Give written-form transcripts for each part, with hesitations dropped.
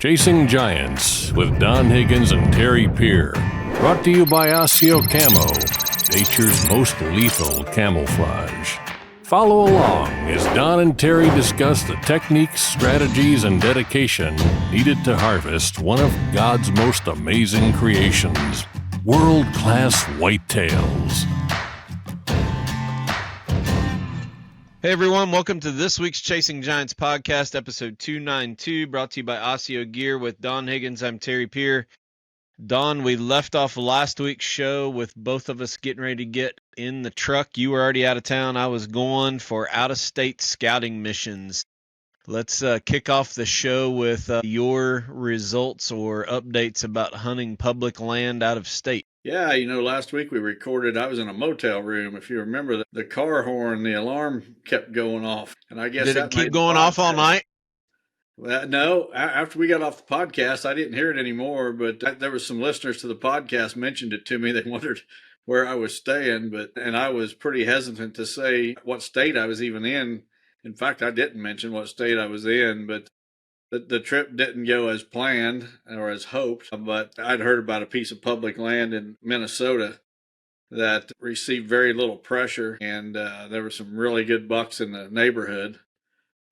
Chasing Giants with Don Higgins and Terry Peer. Brought to you by ASIO Camo, nature's most lethal camouflage. Follow along as Don and Terry discuss the techniques, strategies, and dedication needed to harvest one of God's most amazing creations, world-class whitetails. Hey everyone, welcome to this week's Chasing Giants podcast, episode 292, brought to you by ASIO Gear with Don Higgins. I'm Terry Peer. Don, we left off last week's show with both of us getting ready to get in the truck. You were already out of town. I was going for out-of-state scouting missions. Let's kick off the show with your results or updates about hunting public land out of state. Yeah, last week we recorded, I was in a motel room. If you remember, the car horn, the alarm kept going off. And I guess Did that it keep made going off all night? Well, no, after we got off the podcast, I didn't hear it anymore. But there was some listeners to the podcast mentioned it to me. They wondered where I was staying, and I was pretty hesitant to say what state I was even in. In fact, I didn't mention what state I was in, but the trip didn't go as planned or as hoped, but I'd heard about a piece of public land in Minnesota that received very little pressure, and there were some really good bucks in the neighborhood.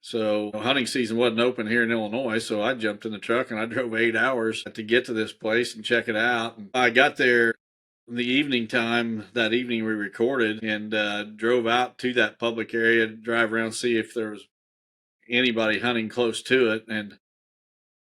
So hunting season wasn't open here in Illinois, so I jumped in the truck and I drove 8 hours to get to this place and check it out. And I got there in the evening time, that evening we recorded, and drove out to that public area to drive around, see if there was anybody hunting close to it. And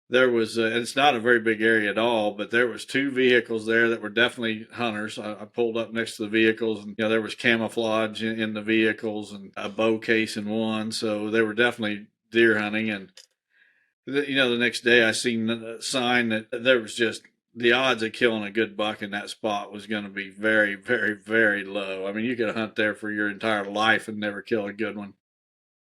there was it's not a very big area at all, but there was two vehicles there that were definitely hunters. I pulled up next to the vehicles, and there was camouflage in the vehicles and a bow case in one, so they were definitely deer hunting. And the next day I seen a sign that there was just the odds of killing a good buck in that spot was going to be very, very, very low. I mean, you could hunt there for your entire life and never kill a good one.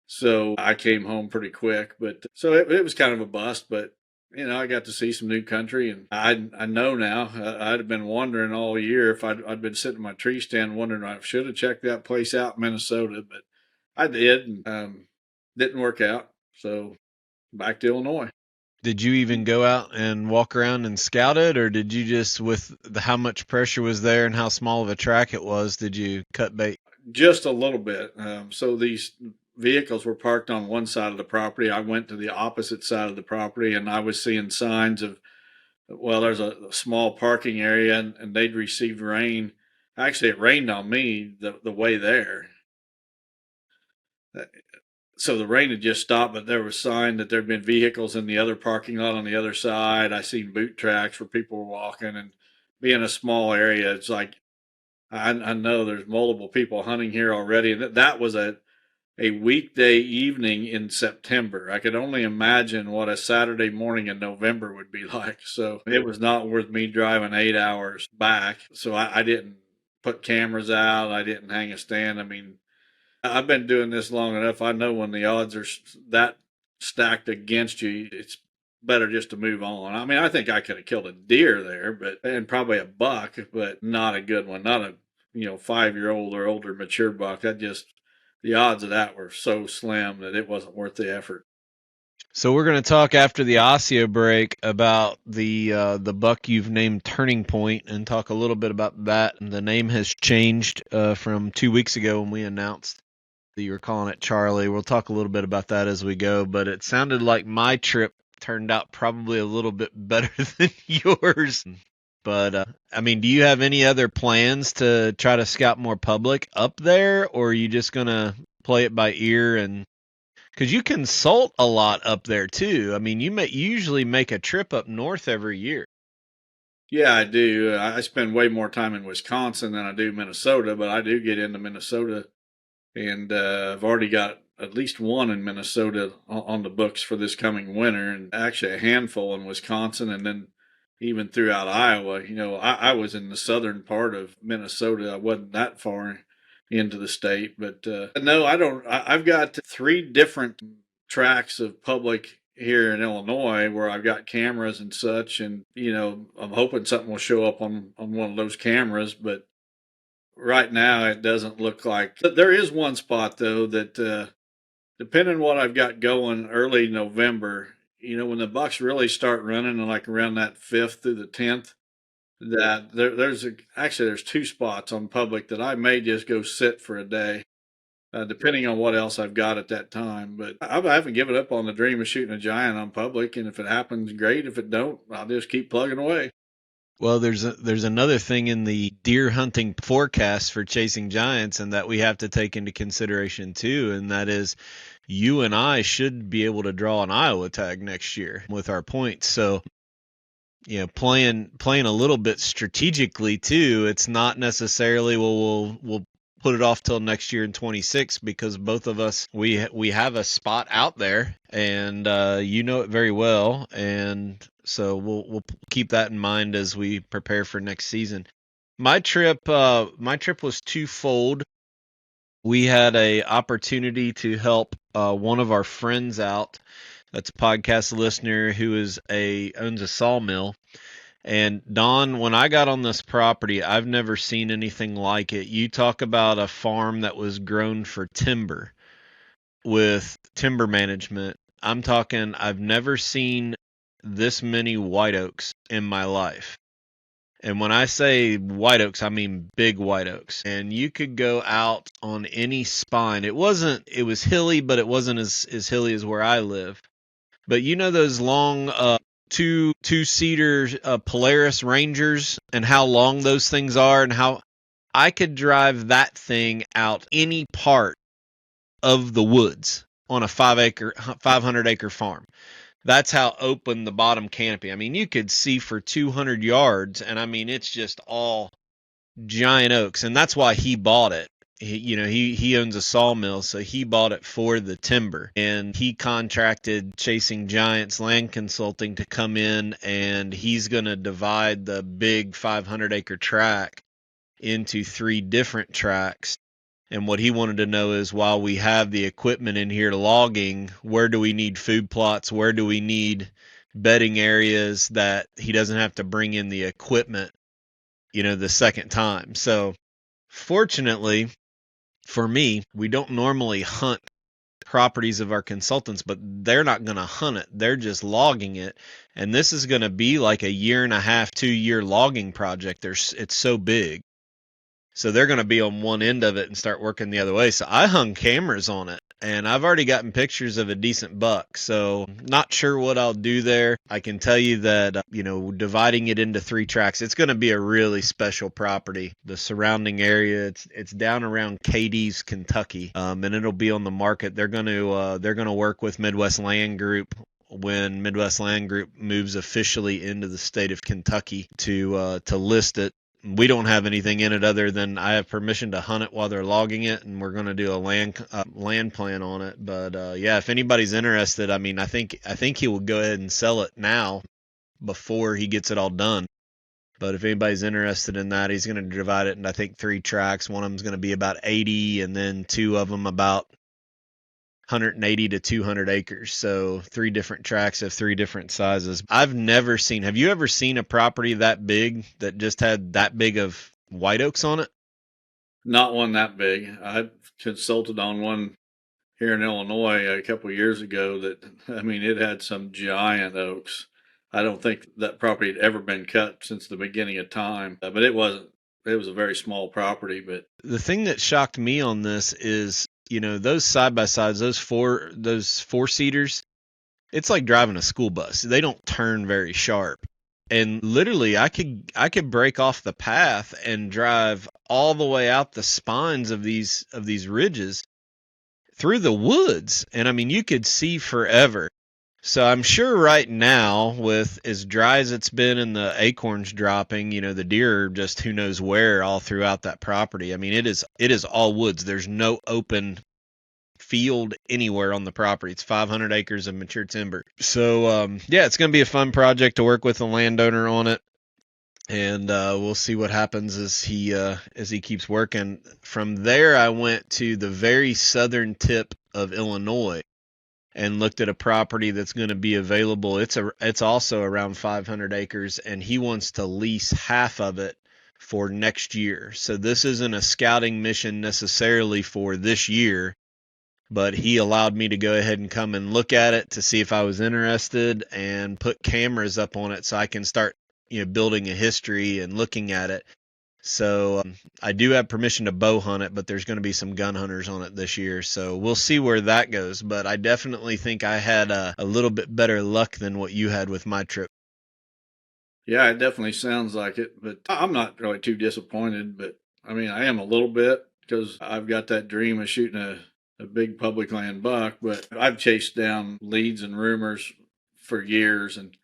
So I came home pretty quick, but so it was kind of a bust, but I got to see some new country, and I know now. I'd have been wondering all year if I'd been sitting in my tree stand wondering I should have checked that place out in Minnesota, but I did, and didn't work out. So back to Illinois. Did you even go out and walk around and scout it, or did you just, with how much pressure was there and how small of a track it was, did you cut bait? Just a little bit. So these vehicles were parked on one side of the property. I went to the opposite side of the property, and I was seeing signs of, well, there's a small parking area, and they'd received rain. Actually, it rained on me the way there. So the rain had just stopped, but there was a sign that there'd been vehicles in the other parking lot on the other side. I seen boot tracks where people were walking, and being a small area, it's like, I know there's multiple people hunting here already. And that was a weekday evening in September. I could only imagine what a Saturday morning in November would be like. So it was not worth me driving 8 hours back. So I didn't put cameras out. I didn't hang a stand. I mean, I've been doing this long enough. I know when the odds are that stacked against you, it's better just to move on. I mean, I think I could have killed a deer there, and probably a buck, but not a good one. Not a 5-year-old or older mature buck. The odds of that were so slim that it wasn't worth the effort. So we're going to talk after the ASIO break about the buck you've named Turning Point, and talk a little bit about that. And the name has changed from 2 weeks ago when we announced that you were calling it Charlie. We'll talk a little bit about that as we go, but it sounded like my trip turned out probably a little bit better than yours. But, I mean, do you have any other plans to try to scout more public up there, or are you just going to play it by ear? And because you consult a lot up there too. I mean, you usually make a trip up north every year. Yeah, I do. I spend way more time in Wisconsin than I do Minnesota, but I do get into Minnesota, and I've already got at least one in Minnesota on the books for this coming winter, and actually a handful in Wisconsin, and then even throughout Iowa. I was in the southern part of Minnesota. I wasn't that far into the state, but no, I don't. I've got 3 different tracks of public here in Illinois where I've got cameras and such, and I'm hoping something will show up on one of those cameras, but right now it doesn't look like. There is one spot though that depending on what I've got going early November, when the bucks really start running, like around that 5th through the 10th, that there's 2 spots on public that I may just go sit for a day, depending on what else I've got at that time. But I haven't given up on the dream of shooting a giant on public, and if it happens, great. If it don't, I'll just keep plugging away. Well, there's another thing in the deer hunting forecast for chasing giants, and that we have to take into consideration too, and that is you and I should be able to draw an Iowa tag next year with our points. So, playing a little bit strategically too. It's not necessarily, well, we'll put it off till next year in 26, because both of us we have a spot out there, and it very well, and so we'll keep that in mind as we prepare for next season. My trip was twofold. We had a opportunity to help one of our friends out. That's a podcast listener who owns a sawmill. And Don, when I got on this property, I've never seen anything like it. You talk about a farm that was grown for timber with timber management. I'm talking, I've never seen this many white oaks in my life. And when I say white oaks, I mean big white oaks. And you could go out on any spine. It was hilly, but it wasn't as hilly as where I live. But those long two-seater Polaris Rangers, and how long those things are, and how I could drive that thing out any part of the woods on a 500-acre farm. That's how open the bottom canopy. I mean, you could see for 200 yards, and I mean, it's just all giant oaks, and that's why he bought it. He owns a sawmill, so he bought it for the timber, and he contracted Chasing Giants Land Consulting to come in, and he's going to divide the big 500-acre tract into 3 different tracts. And what he wanted to know is, while we have the equipment in here logging, where do we need food plots? Where do we need bedding areas that he doesn't have to bring in the equipment, the second time? So fortunately for me, we don't normally hunt properties of our consultants, but they're not going to hunt it. They're just logging it. And this is going to be like a 1.5 to 2 year logging project. It's so big. So they're going to be on one end of it and start working the other way. So I hung cameras on it, and I've already gotten pictures of a decent buck. So not sure what I'll do there. I can tell you that, dividing it into 3 tracks, it's going to be a really special property. The surrounding area, it's down around Cadiz, Kentucky, and it'll be on the market. They're going to work with Midwest Land Group when Midwest Land Group moves officially into the state of Kentucky to list it. We don't have anything in it other than I have permission to hunt it while they're logging it, and we're going to do a land plan on it. But if anybody's interested, I mean, I think he will go ahead and sell it now before he gets it all done. But if anybody's interested in that, he's going to divide it into, I think, 3 tracks. One of them's going to be about 80, and then 2 of them about 180 to 200 acres. So 3 different tracks of 3 different sizes. Have you ever seen a property that big that just had that big of white oaks on it? Not one that big. I consulted on one here in Illinois a couple of years ago it had some giant oaks. I don't think that property had ever been cut since the beginning of time, but it was a very small property. But the thing that shocked me on this is, those side by sides, those 4-seaters, it's like driving a school bus. They don't turn very sharp. And literally I could break off the path and drive all the way out the spines of these ridges through the woods. And I mean, you could see forever. So I'm sure right now, with as dry as it's been and the acorns dropping, the deer are just who knows where all throughout that property. I mean, it is all woods. There's no open field anywhere on the property. It's 500 acres of mature timber. So it's going to be a fun project to work with a landowner on it, and we'll see what happens as he keeps working. From there, I went to the very southern tip of Illinois and looked at a property that's going to be available. It's also around 500 acres, and he wants to lease half of it for next year. So this isn't a scouting mission necessarily for this year, but he allowed me to go ahead and come and look at it to see if I was interested and put cameras up on it so I can start, building a history and looking at it. So I do have permission to bow hunt it, but there's going to be some gun hunters on it this year. So we'll see where that goes. But I definitely think I had a little bit better luck than what you had with my trip. Yeah, it definitely sounds like it, but I'm not really too disappointed. But I mean, I am a little bit because I've got that dream of shooting a big public land buck. But I've chased down leads and rumors for years. And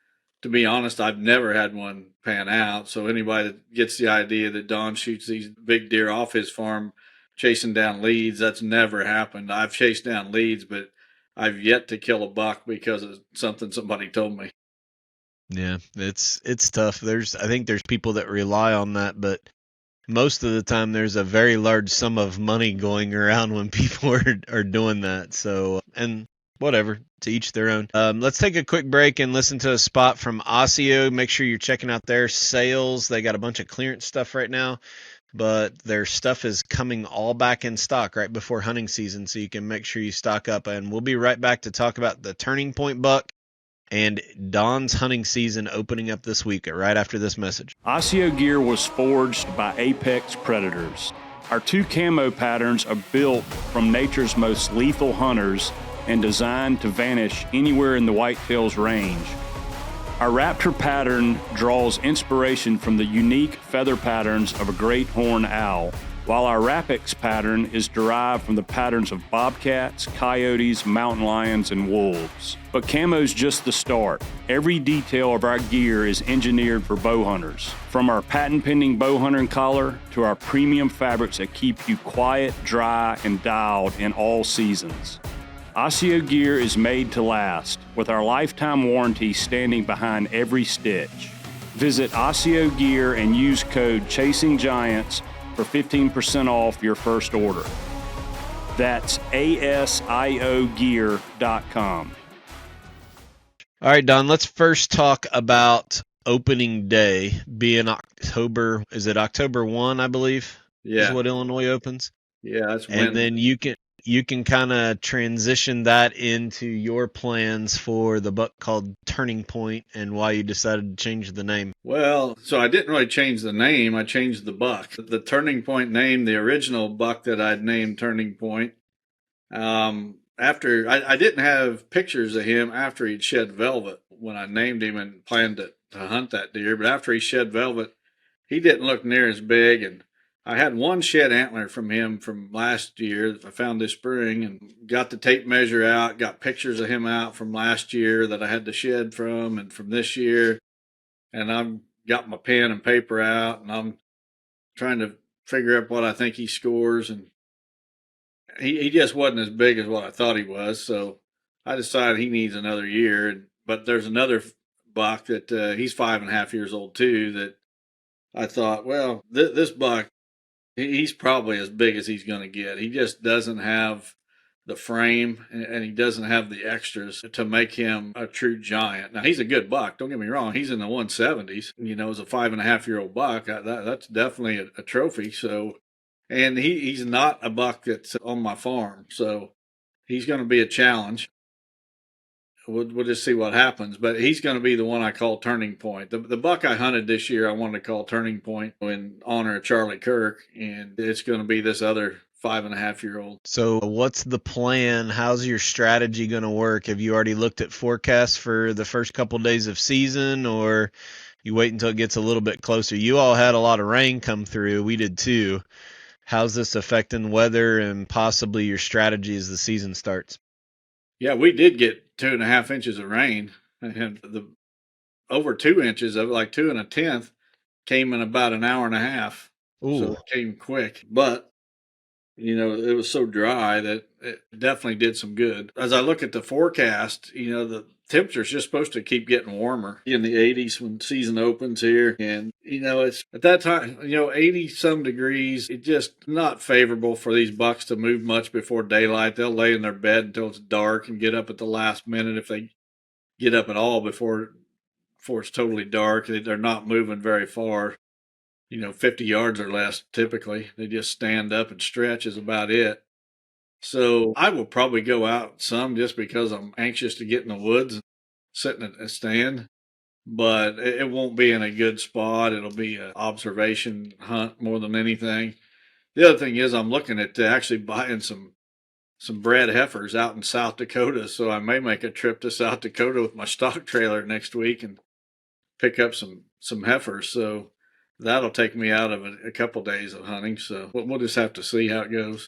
to be honest, I've never had one pan out. So anybody that gets the idea that Don shoots these big deer off his farm chasing down leads, that's never happened. I've chased down leads, but I've yet to kill a buck because of something somebody told me. Yeah, it's tough. I think there's people that rely on that, but most of the time there's a very large sum of money going around when people are doing that. So, and whatever, to each their own. Let's take a quick break and listen to a spot from ASIO. Make sure you're checking out their sales. They got a bunch of clearance stuff right now, but their stuff is coming all back in stock right before hunting season, so you can make sure you stock up. And we'll be right back to talk about the Turning Point buck and Don's hunting season opening up this week right after this message. ASIO Gear was forged by apex predators. Our 2 camo patterns are built from nature's most lethal hunters and designed to vanish anywhere in the whitetails range. Our Raptor pattern draws inspiration from the unique feather patterns of a great horned owl, while our Rapix pattern is derived from the patterns of bobcats, coyotes, mountain lions, and wolves. But camo's just the start. Every detail of our gear is engineered for bow hunters. From our patent-pending bow hunting collar to our premium fabrics that keep you quiet, dry, and dialed in all seasons. ASIO Gear is made to last, with our lifetime warranty standing behind every stitch. Visit ASIO Gear and use code CHASINGGIANTS for 15% off your first order. That's ASIOgear.com. All right, Don, let's first talk about opening day being October. Is it October 1, I believe? Yeah. Is what Illinois opens. Yeah, that's when. And then you can kind of transition that into your plans for the buck called Turning Point and why you decided to change the name. Well, so I didn't really change the name. I changed the buck. The Turning Point name, the original buck that I'd named Turning Point. After I didn't have pictures of him after he'd shed velvet when I named him and planned to hunt that deer. But after he shed velvet, he didn't look near as big. And I had one shed antler from him from last year that I found this spring and got the tape measure out, got pictures of him out from last year that I had to shed from and from this year. And I've got my pen and paper out and I'm trying to figure out what I think he scores. And he just wasn't as big as what I thought he was. So I decided he needs another year. But there's another buck that he's 5.5 years old too that I thought, well, this buck, he's probably as big as he's going to get. He just doesn't have the frame and he doesn't have the extras to make him a true giant. Now, he's a good buck. Don't get me wrong. He's in the 170s, as a 5.5-year-old buck. That's definitely a trophy. So, and he's not a buck that's on my farm. So he's going to be a challenge. We'll just see what happens, but he's going to be the one I call Turning Point. The buck I hunted this year, I wanted to call Turning Point in honor of Charlie Kirk, and it's going to be this other 5.5-year-old. So what's the plan? How's your strategy going to work? Have you already looked at forecasts for the first couple days of season, or you wait until it gets a little bit closer? You all had a lot of rain come through. We did too. How's this affecting weather and possibly your strategy as the season starts? Yeah, we did get 2.5 inches of rain, and the over 2 inches of like 2 1/10 came in about an hour and a half. Ooh. So it came quick, but it was so dry that it definitely did some good. As I look at the forecast, the temperature's just supposed to keep getting warmer in the 80s when season opens here. And, it's at that time, 80 some degrees. It's just not favorable for these bucks to move much before daylight. They'll lay in their bed until it's dark and get up at the last minute if they get up at all before it's totally dark. They're not moving very far. 50 yards or less typically. They just stand up and stretch is about it. So I will probably go out some just because I'm anxious to get in the woods and sit in a stand, but it won't be in a good spot. It'll be an observation hunt more than anything. The other thing is I'm looking at actually buying some bred heifers out in South Dakota, so I may make a trip to South Dakota with my stock trailer next week and pick up some heifers. So that'll take me out of a couple days of hunting. So we'll just have to see how it goes.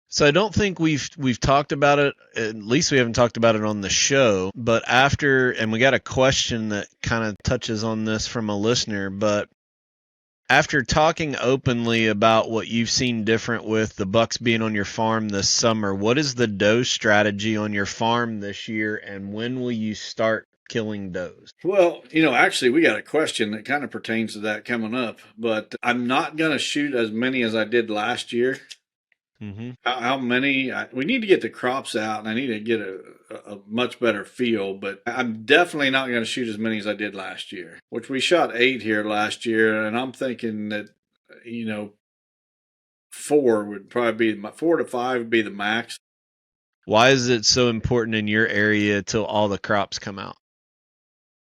So I don't think we've talked about it. At least we haven't talked about it on the show. But and we got a question that kind of touches on this from a listener. But after talking openly about what you've seen different with the bucks being on your farm this summer, what is the doe strategy on your farm this year, and when will you start killing does? Well, actually, we got a question that kind of pertains to that coming up, but I'm not going to shoot as many as I did last year. Mm-hmm. How many? We need to get the crops out, and I need to get a much better feel. But I'm definitely not going to shoot as many as I did last year, which we shot 8 here last year, and I'm thinking that 4 would probably be 4 to 5 would be the max. Why is it so important in your area till all the crops come out?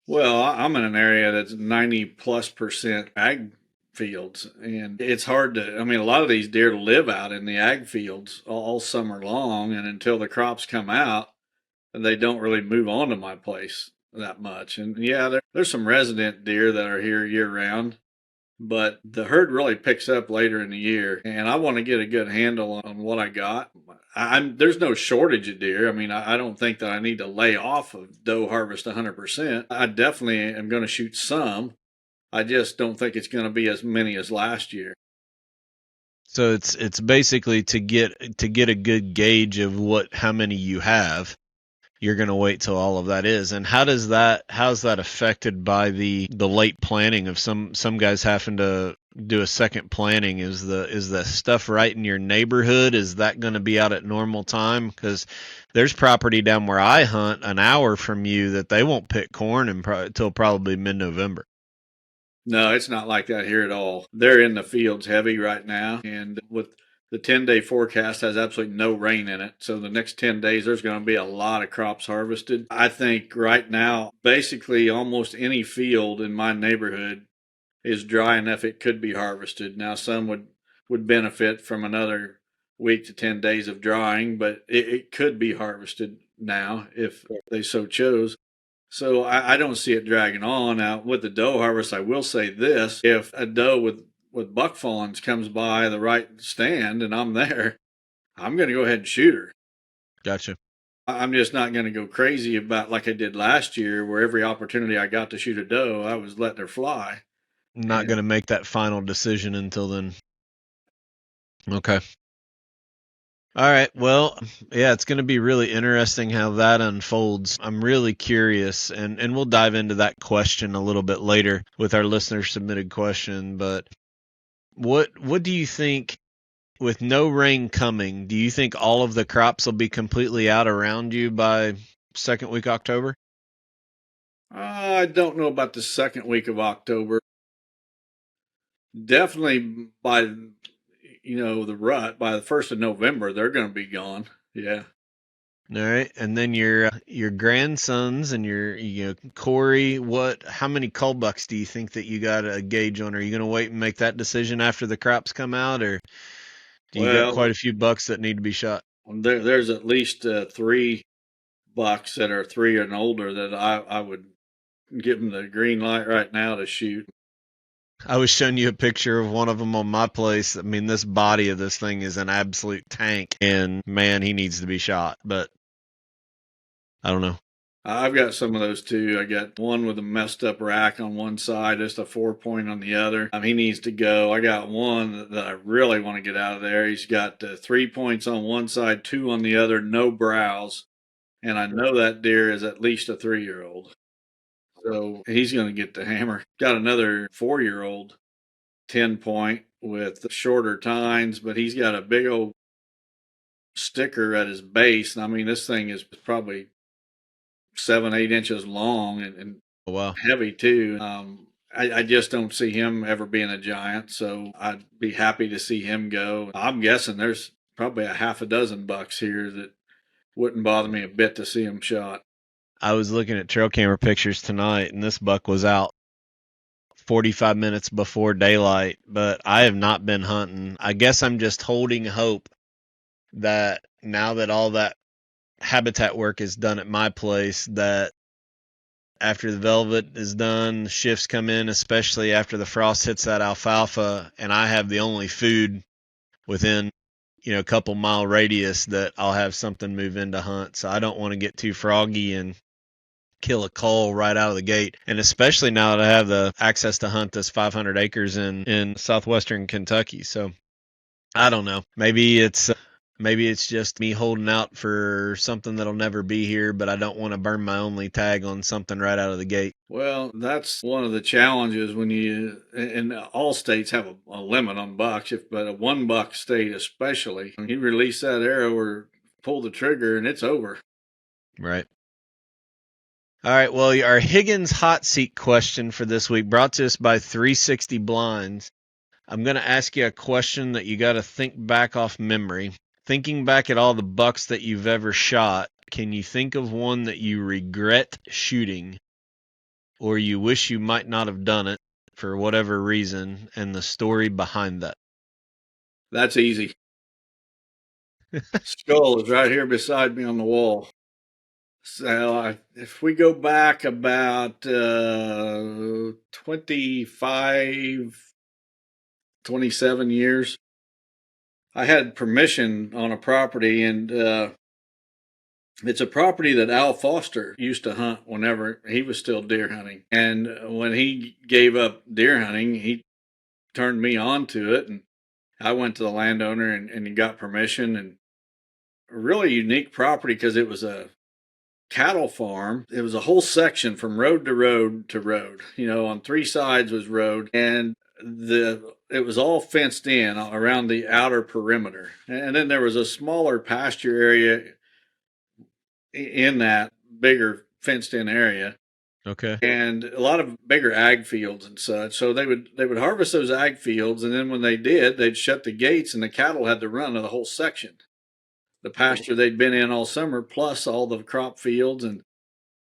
Well, I'm in an area that's 90+% ag fields, and it's hard to. I mean, a lot of these deer live out in the ag fields all summer long, and until the crops come out, they don't really move on to my place that much. And yeah, there's some resident deer that are here year round, but the herd really picks up later in the year, and I want to get a good handle on what I got. There's no shortage of deer. I mean, I don't think that I need to lay off of doe harvest 100%. I definitely am going to shoot some. I just don't think it's going to be as many as last year. So it's basically to get a good gauge of how many you have. You're going to wait till all of that is. And how's that affected by the late planting of some guys having to do a second planting? Is the stuff right in your neighborhood? Is that going to be out at normal time? Because there's property down where I hunt an hour from you that they won't pick corn until probably mid-November. No, it's not like that here at all. They're in the fields heavy right now, and with the 10-day forecast has absolutely no rain in it. So the next 10 days, there's going to be a lot of crops harvested. I think right now, basically almost any field in my neighborhood is dry enough it could be harvested. Now, some would benefit from another week to 10 days of drying, but it could be harvested now if they so chose. So I don't see it dragging on. Now, with the doe harvest, I will say this. If a doe with buck fawns comes by the right stand and I'm there, I'm going to go ahead and shoot her. Gotcha. I'm just not going to go crazy about like I did last year, where every opportunity I got to shoot a doe, I was letting her fly. Not going to make that final decision until then. Okay. All right. Well, yeah, it's going to be really interesting how that unfolds. I'm really curious, and we'll dive into that question a little bit later with our listener submitted question. But what do you think, with no rain coming, do you think all of the crops will be completely out around you by second week October? I don't know about the second week of October. Definitely by the rut, by the 1st of November, they're going to be gone. Yeah. All right, and then your grandsons and Corey, how many cull bucks do you think that you got a gauge on? Are you going to wait and make that decision after the crops come out, or do you got quite a few bucks that need to be shot? There's at least 3 bucks that are 3 and older that I would give them the green light right now to shoot. I was showing you a picture of one of them on my place. I mean, this body of this thing is an absolute tank, and man, he needs to be shot, but I don't know. I've got some of those too. I got one with a messed up rack on one side, just a 4-point on the other. He needs to go. I got one that I really want to get out of there. He's got 3 points on one side, 2 on the other, no brows. And I know that deer is at least a 3-year-old. So he's going to get the hammer. Got another 4-year-old 10-point with shorter tines, but he's got a big old sticker at his base. I mean, this thing is probably 7-8 inches long and Oh, wow. heavy too. I just don't see him ever being a giant, so I'd be happy to see him go. I'm guessing there's probably a half a dozen bucks here that wouldn't bother me a bit to see them shot. I was looking at trail camera pictures tonight, and this buck was out 45 minutes before daylight, but I have not been hunting. I guess I'm just holding hope that now that all that habitat work is done at my place, that after the velvet is done, shifts come in, especially after the frost hits that alfalfa, and I have the only food within, a couple mile radius, that I'll have something move in to hunt. So I don't want to get too froggy and kill a cull right out of the gate. And especially now that I have the access to hunt this 500 acres in southwestern Kentucky. So I don't know. Maybe it's just me holding out for something that'll never be here, but I don't want to burn my only tag on something right out of the gate. Well, that's one of the challenges when and all states have a limit on bucks, but a 1 buck state especially, when you release that arrow or pull the trigger and it's over. Right. All right. Well, our Higgins hot seat question for this week brought to us by 360 Blinds. I'm going to ask you a question that you got to think back off memory. Thinking back at all the bucks that you've ever shot, can you think of one that you regret shooting or you wish you might not have done it for whatever reason, and the story behind that? That's easy. Skull is right here beside me on the wall. So if we go back about 25, 27 years, I had permission on a property, and it's a property that Al Foster used to hunt whenever he was still deer hunting. And when he gave up deer hunting, he turned me on to it, and I went to the landowner and he got permission. And a really unique property because it was a cattle farm. It was a whole section from road to road to road. On 3 sides was road, and it was all fenced in around the outer perimeter. And then there was a smaller pasture area in that bigger fenced in area. Okay. And a lot of bigger ag fields and such. So they would harvest those ag fields, and then when they did, they'd shut the gates and the cattle had to run to the whole section. The pasture they'd been in all summer, plus all the crop fields and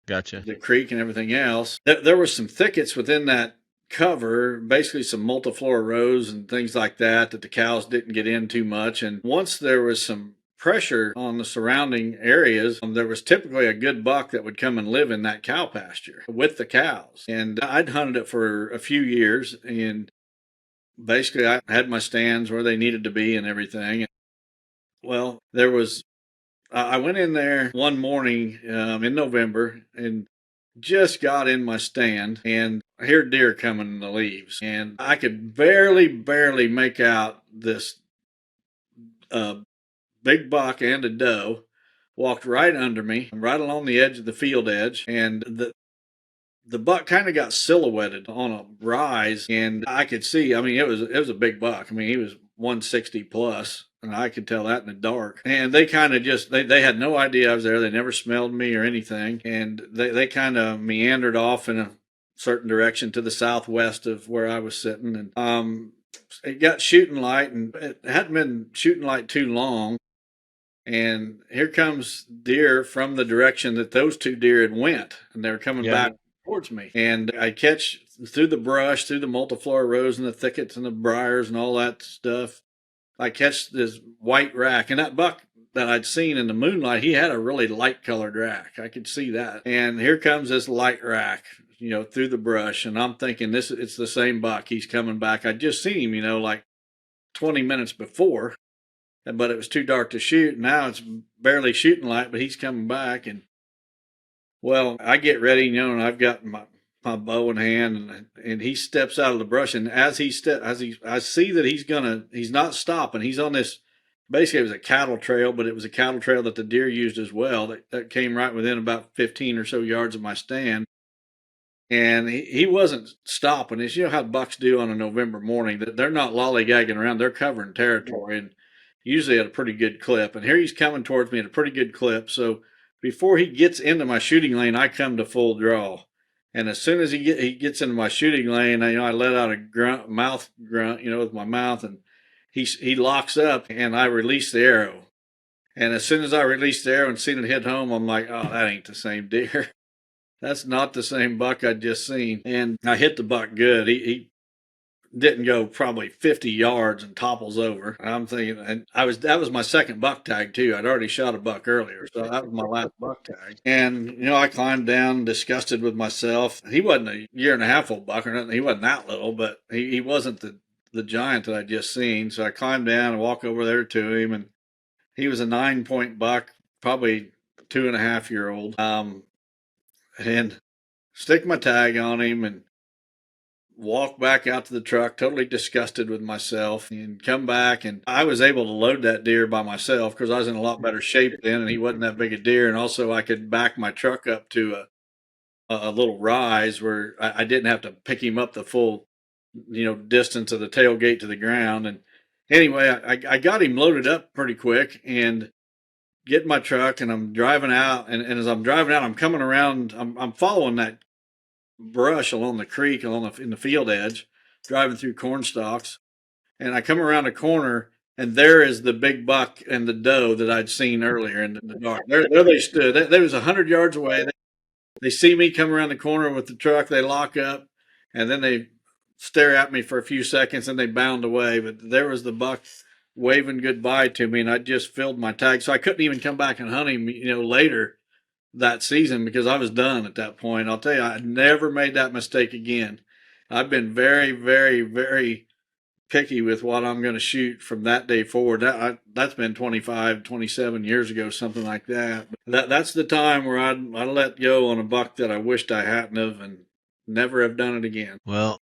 Gotcha. the creek and everything else. There were some thickets within that cover, basically some multiflora rows and things like that the cows didn't get in too much. And once there was some pressure on the surrounding areas, there was typically a good buck that would come and live in that cow pasture with the cows. And I'd hunted it for a few years, and basically I had my stands where they needed to be and everything. Well, I went in there one morning in November and just got in my stand, and I hear deer coming in the leaves, and I could barely make out this big buck and a doe walked right under me, right along the edge of the field edge, and the buck kind of got silhouetted on a rise, and I could see. I mean, it was a big buck. I mean, he was 160 plus, and I could tell that in the dark. And they kind of just they had no idea I was there. They never smelled me or anything, and they kind of meandered off in a certain direction to the southwest of where I was sitting, and it got shooting light, and it hadn't been shooting light too long. And here comes deer from the direction that those 2 deer had went, and they were coming back towards me. And I catch through the brush, through the multiflora rows and the thickets and the briars and all that stuff. I catch this white rack, and that buck that I'd seen in the moonlight, he had a really light colored rack. I could see that. And here comes this light rack, through the brush. And I'm thinking it's the same buck. He's coming back. I'd just seen him, like 20 minutes before, but it was too dark to shoot. Now it's barely shooting light, but he's coming back. And well, I get ready, and I've got my bow in hand, and he steps out of the brush. And I see that he's not stopping. He's on this, basically it was a cattle trail, but it was a cattle trail that the deer used as well. That came right within about 15 or so yards of my stand. And he wasn't stopping. It's, how bucks do on a November morning, that they're not lollygagging around. They're covering territory, and usually at a pretty good clip. And here he's coming towards me at a pretty good clip. So before he gets into my shooting lane, I come to full draw. And as soon as he gets into my shooting lane, I let out a mouth grunt, with my mouth, and he locks up, and I release the arrow. And as soon as I released the arrow and seen it hit home, I'm like, oh, that ain't the same deer. That's not the same buck I'd just seen. And I hit the buck good. He didn't go probably 50 yards and topples over. And I'm thinking, and that was my second buck tag too. I'd already shot a buck earlier, so that was my last buck tag. And I climbed down, disgusted with myself. He wasn't a year and a half old buck or nothing. He wasn't that little, but he wasn't the giant that I'd just seen. So I climbed down and walked over there to him, and he was a 9-point buck, probably 2.5-year old. And stick my tag on him and walk back out to the truck, totally disgusted with myself, and come back. And I was able to load that deer by myself because I was in a lot better shape then, and he wasn't that big a deer. And also I could back my truck up to a little rise where I didn't have to pick him up the full, distance of the tailgate to the ground. And anyway, I got him loaded up pretty quick and get in my truck, and I'm driving out. And as I'm driving out, I'm coming around, I'm following that brush along the creek, in the field edge, driving through corn stalks. And I come around a corner, and there is the big buck and the doe that I'd seen earlier in the dark. There they stood. They was 100 yards away. They see me come around the corner with the truck. They lock up, and then they stare at me for a few seconds, and they bound away. But there was the buck waving goodbye to me, and I just filled my tag. So I couldn't even come back and hunt him, later that season because I was done at that point. I'll tell you, I never made that mistake again. I've been very, very, very picky with what I'm going to shoot from that day forward. That's been 25, 27 years ago, something like that. That's the time where I let go on a buck that I wished I hadn't have, and never have done it again. Well,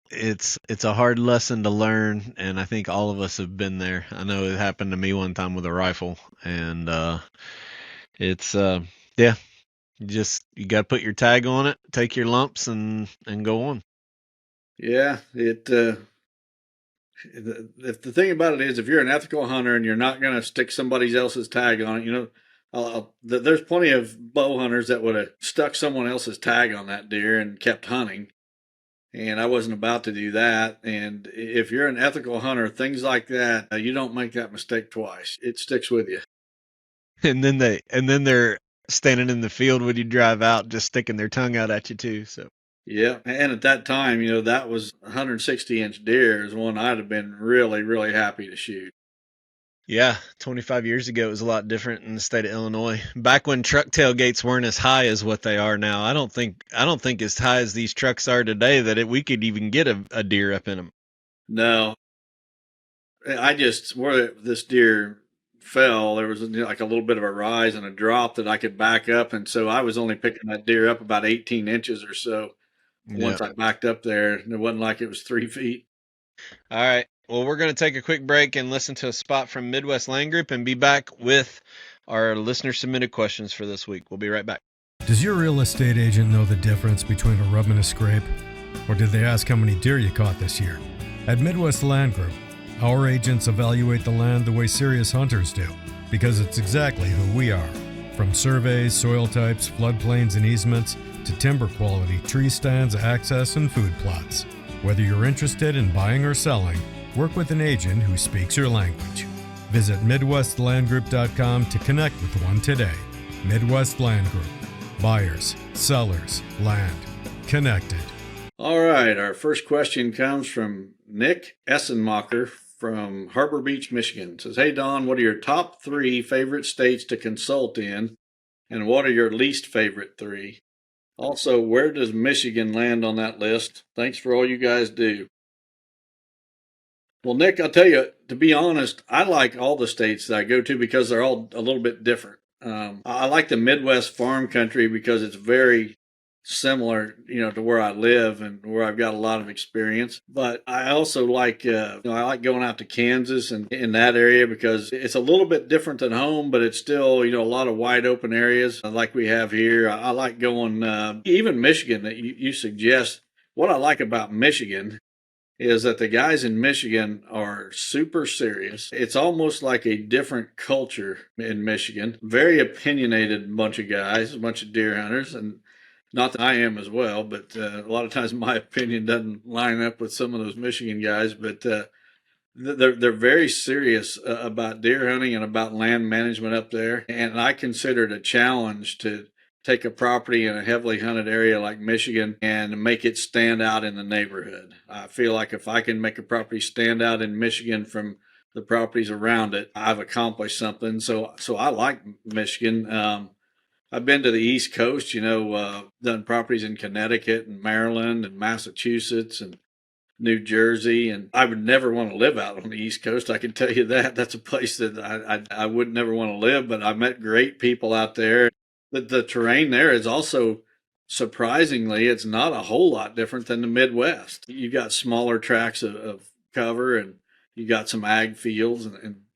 it's a hard lesson to learn, and I think all of us have been there. I know it happened to me one time with a rifle, and it's yeah, you got to put your tag on it, take your lumps, and go on. Yeah, the thing about it is, if you're an ethical hunter and you're not going to stick somebody else's tag on it, there's plenty of bow hunters that would have stuck someone else's tag on that deer and kept hunting. And I wasn't about to do that. And if you're an ethical hunter, things like that, you don't make that mistake twice. It sticks with you. And then they're standing in the field when you drive out, just sticking their tongue out at you too. So yeah. And at that time, that was 160-inch deer is one I'd have been really, really happy to shoot. yeah, 25 years ago it was a lot different in the state of Illinois. Back when truck tailgates weren't as high as what they are now. I don't think as high as these trucks are today that we could even get a deer up in them. No, where this deer fell, there was like a little bit of a rise and a drop that I could back up, and so I was only picking that deer up about 18 inches or so. Once I backed up there, it wasn't like it was 3 feet. All right. Well, we're going to take a quick break and listen to a spot from Midwest Land Group and be back with our listener submitted questions for this week. We'll be right back. Does your real estate agent know the difference between a rub and a scrape? Or did they ask how many deer you caught this year? At Midwest Land Group, our agents evaluate the land the way serious hunters do, because it's exactly who we are. From surveys, soil types, floodplains and easements, to timber quality, tree stands, access, and food plots. Whether you're interested in buying or selling, work with an agent who speaks your language. Visit MidwestLandGroup.com to connect with one today. Midwest Land Group. Buyers, sellers, land. Connected. All right, our first question comes from Nick Essenmacher from Harbor Beach, Michigan. It says, hey, Don, what are your top 3 favorite states to consult in, and what are your least favorite 3? Also, where does Michigan land on that list? Thanks for all you guys do. Well, Nick, I'll tell you, to be honest, I like all the states that I go to because they're all a little bit different. I like the Midwest farm country because it's very similar, to where I live and where I've got a lot of experience. But I also like, I like going out to Kansas and in that area because it's a little bit different than home, but it's still, a lot of wide open areas like we have here. I like going, even Michigan that you suggest. What I like about Michigan is that the guys in Michigan are super serious. It's almost like a different culture in Michigan. Very opinionated bunch of guys, a bunch of deer hunters, and not that I am as well, but a lot of times my opinion doesn't line up with some of those Michigan guys. But they're very serious about deer hunting and about land management up there. And I consider it a challenge to take a property in a heavily hunted area like Michigan and make it stand out in the neighborhood. I feel like if I can make a property stand out in Michigan from the properties around it, I've accomplished something. So I like Michigan. I've been to the East Coast, done properties in Connecticut and Maryland and Massachusetts and New Jersey, and I would never want to live out on the East Coast. I can tell you that. That's a place that I would never want to live, but I met great people out there. The terrain there is also surprisingly, it's not a whole lot different than the Midwest. You got smaller tracts of cover, and you got some ag fields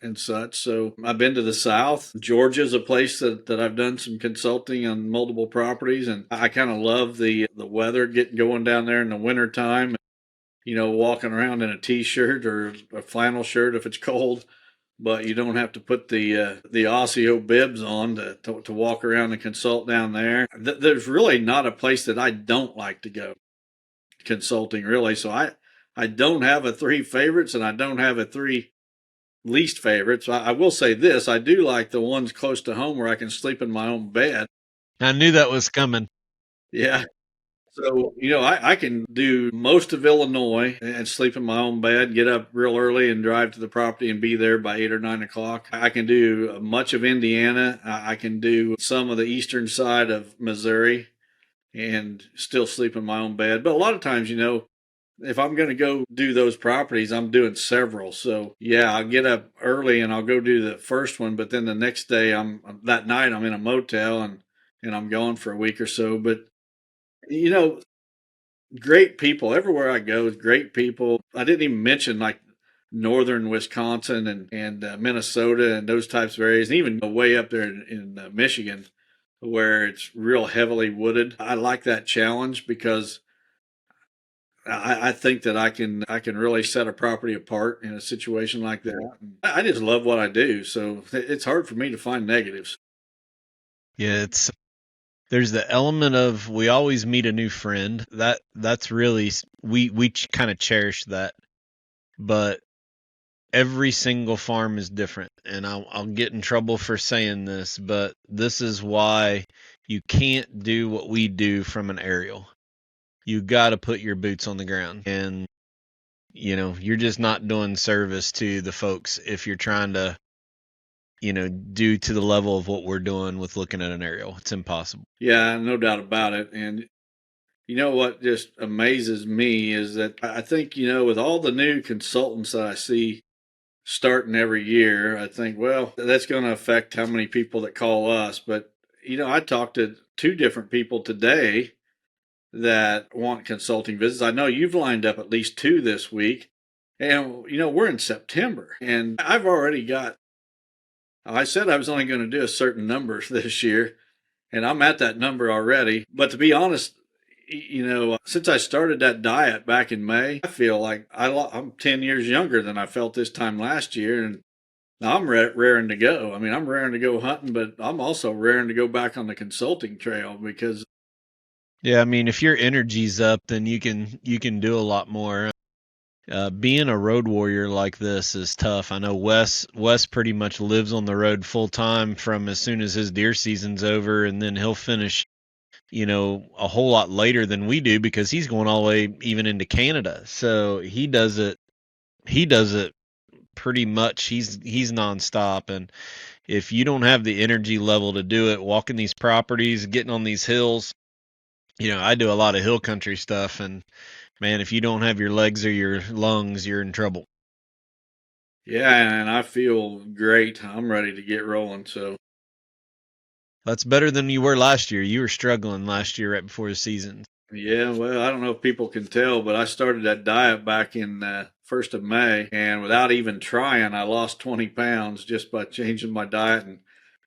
and such. So I've been to the South. Georgia's a place that I've done some consulting on multiple properties, and I kind of love the weather getting going down there in the wintertime. Walking around in a t-shirt or a flannel shirt if it's cold, but you don't have to put the ASIO bibs on to walk around and consult down there. There's really not a place that I don't like to go consulting, really. So I don't have a three favorites, and I don't have a three least favorites. I will say this: I do like the ones close to home where I can sleep in my own bed. I knew that was coming. Yeah. So, I can do most of Illinois and sleep in my own bed, get up real early and drive to the property and be there by 8 or 9 o'clock. I can do much of Indiana. I can do some of the eastern side of Missouri and still sleep in my own bed. But a lot of times, if I'm going to go do those properties, I'm doing several. So, yeah, I'll get up early and I'll go do the first one. But then the next day, that night I'm in a motel and I'm gone for a week or so. But you know, great people everywhere I go. Great people. I didn't even mention like northern Wisconsin and Minnesota and those types of areas, and even way up there in Michigan, where it's real heavily wooded. I like that challenge because I think that I can really set a property apart in a situation like that. I just love what I do, so it's hard for me to find negatives. Yeah, there's the element of we always meet a new friend. That's really we kind of cherish that. But every single farm is different, and I'll get in trouble for saying this, but this is why you can't do what we do from an aerial. You got to put your boots on the ground, and you're just not doing service to the folks if you're trying to do to the level of what we're doing with looking at an aerial. It's impossible. Yeah, no doubt about it. And you know what just amazes me is that I think, with all the new consultants that I see starting every year, I think, well, that's going to affect how many people that call us. But, I talked to two different people today that want consulting visits. I know you've lined up at least two this week. And, we're in September and I said I was only going to do a certain number this year, and I'm at that number already. But to be honest, since I started that diet back in May, I feel like I'm 10 years younger than I felt this time last year. And now I'm raring to go. I mean, I'm raring to go hunting, but I'm also raring to go back on the consulting trail because. Yeah, I mean, if your energy's up, then you can do a lot more. Being a road warrior like this is tough. I know Wes pretty much lives on the road full time from as soon as his deer season's over, and then he'll finish, a whole lot later than we do because he's going all the way even into Canada. So he does it pretty much. He's nonstop, and if you don't have the energy level to do it, walking these properties, getting on these hills, I do a lot of hill country stuff, and man, if you don't have your legs or your lungs, you're in trouble. Yeah, and I feel great. I'm ready to get rolling. So that's better than you were last year. You were struggling last year right before the season. Yeah, well, I don't know if people can tell, but I started that diet back in 1st of May, and without even trying, I lost 20 pounds just by changing my diet and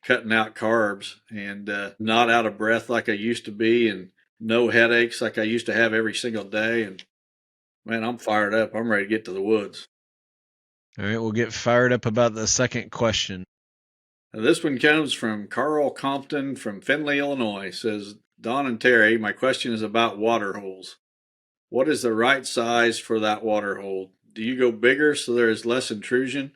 cutting out carbs, and not out of breath like I used to be, and no headaches like I used to have every single day. And man, I'm fired up. I'm ready to get to the woods. All right, we'll get fired up about the second question. Now, this one comes from Carl Compton from Findlay, Illinois. Says, Don and Terry, my question is about water holes. What is the right size for that water hole? Do you go bigger so there is less intrusion?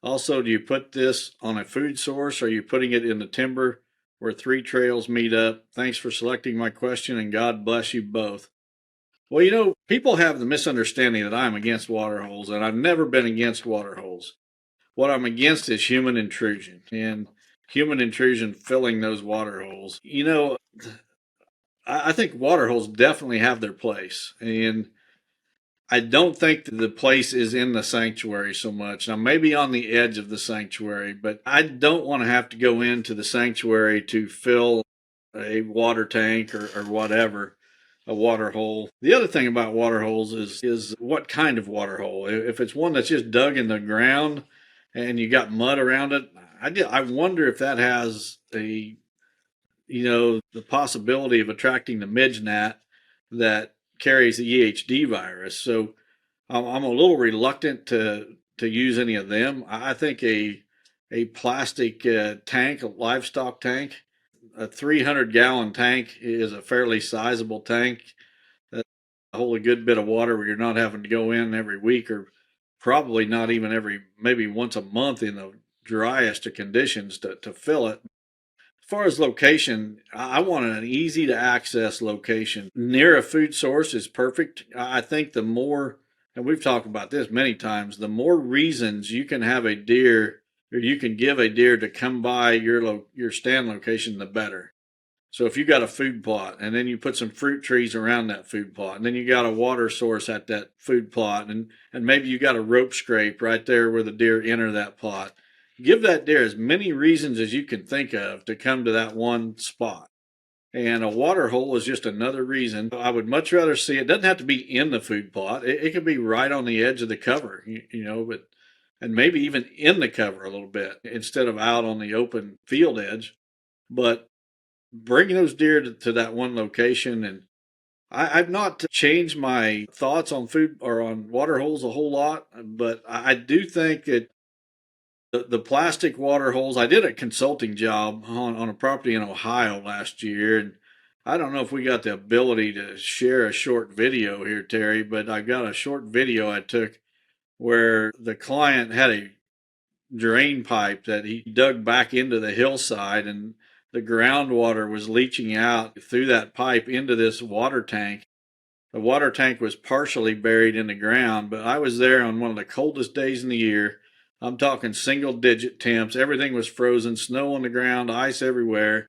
Also, do you put this on a food source or are you putting it in the timber where 3 trails meet up? Thanks for selecting my question and God bless you both. Well, people have the misunderstanding that I'm against water holes, and I've never been against water holes. What I'm against is human intrusion and human intrusion filling those water holes. I think water holes definitely have their place, and I don't think that the place is in the sanctuary so much. Now, maybe on the edge of the sanctuary, but I don't want to have to go into the sanctuary to fill a water tank or whatever, a water hole. The other thing about water holes is what kind of water hole. If it's one that's just dug in the ground and you got mud around it, I wonder if that has the possibility of attracting the midge gnat that carries the EHD virus. So I'm a little reluctant to use any of them. I think a plastic tank, a livestock tank, a 300-gallon tank is a fairly sizable tank. That hold a good bit of water where you're not having to go in every week or probably not even maybe once a month in the driest of conditions to fill it. As far as location, I want an easy to access location. Near a food source is perfect. I think the more, and we've talked about this many times, the more reasons you can have a deer or you can give a deer to come by your stand location, the better. So if you got a food plot and then you put some fruit trees around that food plot and then you got a water source at that food plot and maybe you got a rope scrape right there where the deer enter that plot. Give that deer as many reasons as you can think of to come to that one spot. And a water hole is just another reason. I would much rather see it. Doesn't have to be in the food plot. It can be right on the edge of the cover, but and maybe even in the cover a little bit instead of out on the open field edge. But bring those deer to that one location. And I've not changed my thoughts on food or on water holes a whole lot, but I do think that the plastic water holes, I did a consulting job on a property in Ohio last year, and I don't know if we got the ability to share a short video here, Terry, but I got a short video I took where the client had a drain pipe that he dug back into the hillside, and the groundwater was leaching out through that pipe into this water tank. The water tank was partially buried in the ground, but I was there on one of the coldest days in the year. I'm talking single digit temps. Everything was frozen, snow on the ground, ice everywhere.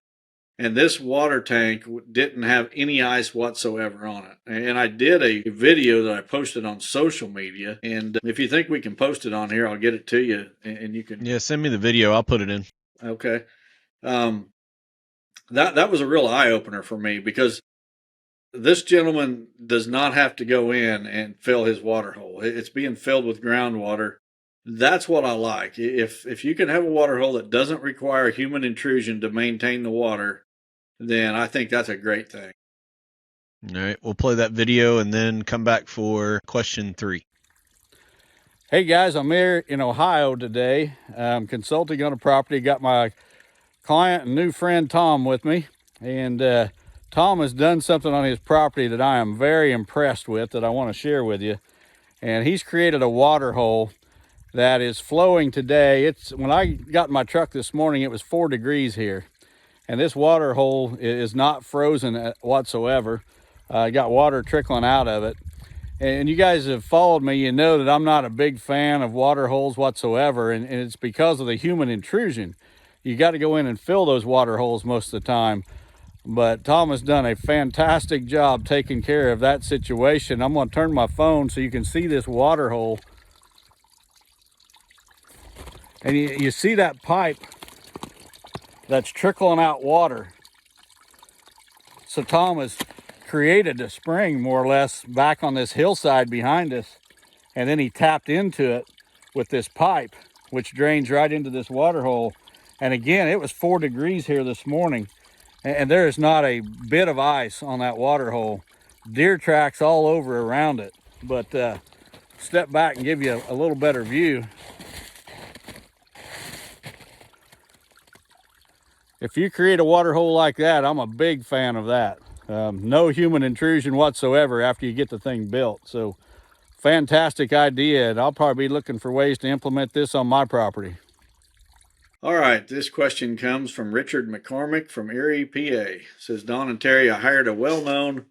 And this water tank didn't have any ice whatsoever on it. And I did a video that I posted on social media. And if you think we can post it on here, I'll get it to you and you can. Yeah, send me the video. I'll put it in. Okay. That was a real eye opener for me because this gentleman does not have to go in and fill his water hole. It's being filled with groundwater. That's what I like. If you can have a water hole that doesn't require human intrusion to maintain the water, then I think that's a great thing. All right, we'll play that video and then come back for question 3. Hey guys, I'm here in Ohio today. I'm consulting on a property. Got my client and new friend Tom with me, and Tom has done something on his property that I am very impressed with that I want to share with you. And he's created a water hole that is flowing today. When I got in my truck this morning, it was 4 degrees here. And this water hole is not frozen whatsoever. I got water trickling out of it. And you guys have followed me, you know that I'm not a big fan of water holes whatsoever. And it's because of the human intrusion. You got to go in and fill those water holes most of the time. But Tom has done a fantastic job taking care of that situation. I'm going to turn my phone so you can see this water hole. And you see that pipe that's trickling out water. So Tom has created a spring more or less back on this hillside behind us. And then he tapped into it with this pipe, which drains right into this water hole. And again, it was 4 degrees here this morning. And there is not a bit of ice on that water hole. Deer tracks all over around it. But step back and give you a little better view. If you create a water hole like that, I'm a big fan of that. No human intrusion whatsoever after you get the thing built. So fantastic idea, and I'll probably be looking for ways to implement this on my property. All right, this question comes from Richard McCormick from Erie, PA. It says, Don and Terry, I hired a well-known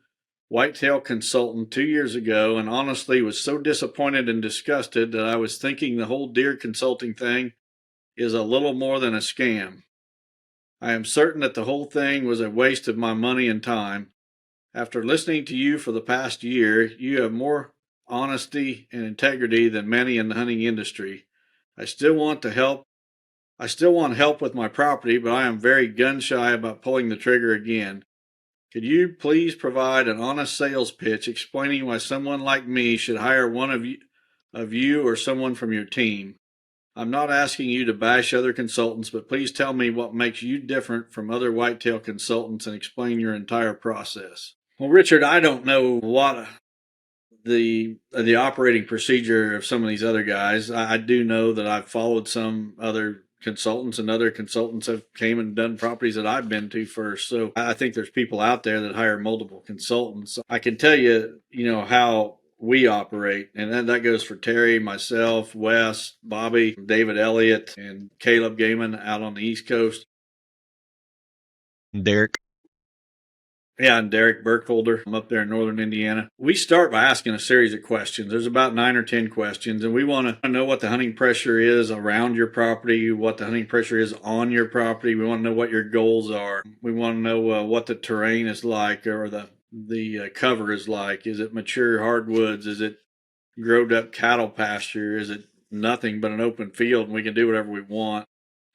whitetail consultant 2 years ago and honestly was so disappointed and disgusted that I was thinking the whole deer consulting thing is a little more than a scam. I am certain that the whole thing was a waste of my money and time. After listening to you for the past year, you have more honesty and integrity than many in the hunting industry. I still want help with my property, but I am very gun shy about pulling the trigger again. Could you please provide an honest sales pitch explaining why someone like me should hire one of you or someone from your team? I'm not asking you to bash other consultants, but please tell me what makes you different from other whitetail consultants and explain your entire process. Well, Richard, I don't know what the operating procedure of some of these other guys. I do know that I've followed some other consultants, and other consultants have came and done properties that I've been to first. So I think there's people out there that hire multiple consultants. I can tell you, how we operate, and then that goes for Terry, myself, Wes, Bobby, David Elliott, and Caleb Gaiman out on the East Coast. Derek. Yeah, and Derek Burkholder. I'm up there in northern Indiana. We start by asking a series of questions. There's about 9 or 10 questions, and we want to know what the hunting pressure is around your property, what the hunting pressure is on your property. We want to know what your goals are. We want to know what the terrain is like, or the cover is like. Is it mature hardwoods? Is it growed up cattle pasture? Is it nothing but an open field and we can do whatever we want?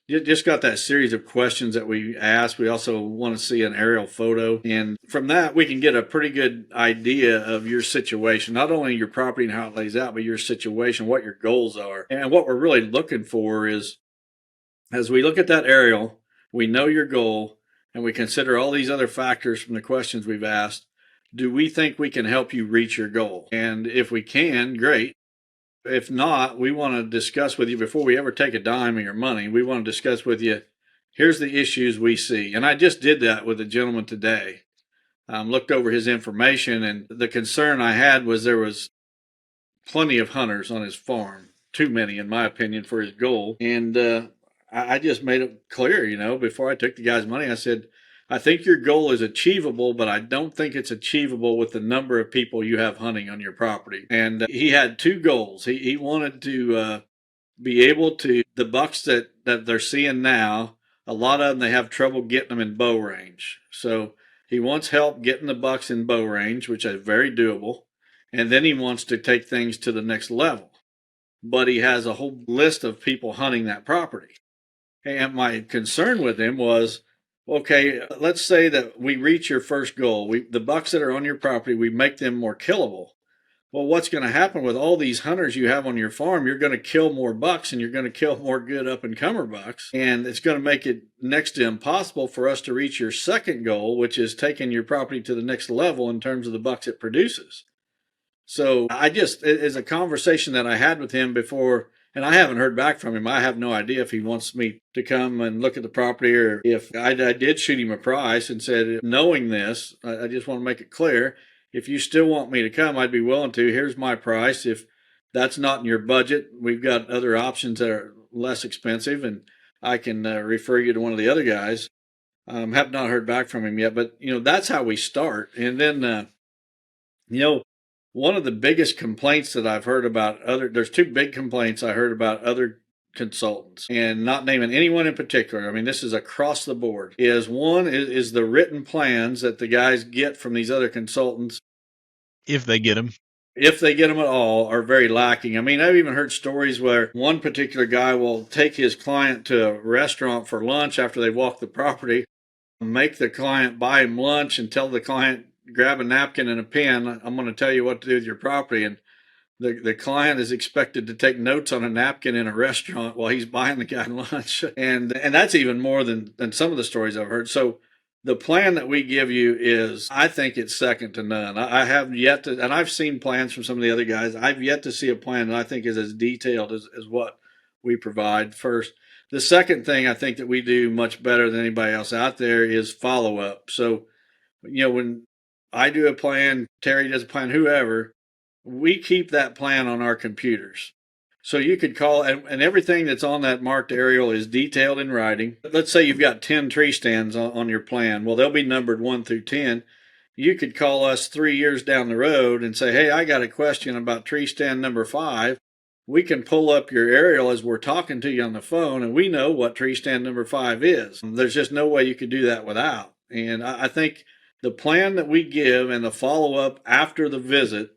Just got that series of questions that we ask. We also want to see an aerial photo. And from that, we can get a pretty good idea of your situation, not only your property and how it lays out, but your situation, what your goals are. And what we're really looking for is, as we look at that aerial, we know your goal, and we consider all these other factors from the questions we've asked. Do we think we can help you reach your goal? And if we can, great. If not, we want to discuss with you before we ever take a dime of your money. We want to discuss with you, here's the issues we see. And I just did that with a gentleman today. Looked over his information, and the concern I had was there was plenty of hunters on his farm. Too many, in my opinion, for his goal. And I just made it clear, before I took the guy's money, I said, I think your goal is achievable, but I don't think it's achievable with the number of people you have hunting on your property. And he had 2 goals. He wanted to be able to, the bucks that they're seeing now, a lot of them, they have trouble getting them in bow range. So he wants help getting the bucks in bow range, which is very doable. And then he wants to take things to the next level. But he has a whole list of people hunting that property. And my concern with him was, okay, let's say that we reach your first goal. The bucks that are on your property, we make them more killable. Well, what's going to happen with all these hunters you have on your farm? You're going to kill more bucks, and you're going to kill more good up-and-comer bucks. And it's going to make it next to impossible for us to reach your second goal, which is taking your property to the next level in terms of the bucks it produces. So it's a conversation that I had with him before, and I haven't heard back from him. I have no idea if he wants me to come and look at the property, or if I did shoot him a price and said, knowing this, I just want to make it clear, if you still want me to come, I'd be willing to. Here's my price. If that's not in your budget, we've got other options that are less expensive, and I can refer you to one of the other guys. Have not heard back from him yet, but that's how we start. And then one of the biggest complaints that I've heard about there's 2 big complaints I heard about other consultants, and not naming anyone in particular. I mean, this is across the board. One is the written plans that the guys get from these other consultants, If they get them. if they get them at all, are very lacking. I mean, I've even heard stories where one particular guy will take his client to a restaurant for lunch after they walk the property, make the client buy him lunch, and tell the client, grab a napkin and a pen. I'm going to tell you what to do with your property. And the client is expected to take notes on a napkin in a restaurant while he's buying the guy lunch. And that's even more than some of the stories I've heard. So the plan that we give you is, I think it's second to none. I have yet to, and I've seen plans from some of the other guys. I've yet to see a plan that I think is as detailed as what we provide first. The second thing I think that we do much better than anybody else out there is follow up. So, when I do a plan, Terry does a plan, whoever, we keep that plan on our computers. So you could call, and everything that's on that marked aerial is detailed in writing. Let's say you've got 10 tree stands on your plan. Well, they'll be numbered 1 through 10. You could call us 3 years down the road and say, hey, I got a question about tree stand number 5. We can pull up your aerial as we're talking to you on the phone, and we know what tree stand number 5 is. There's just no way you could do that without. And I think the plan that we give and the follow up after the visit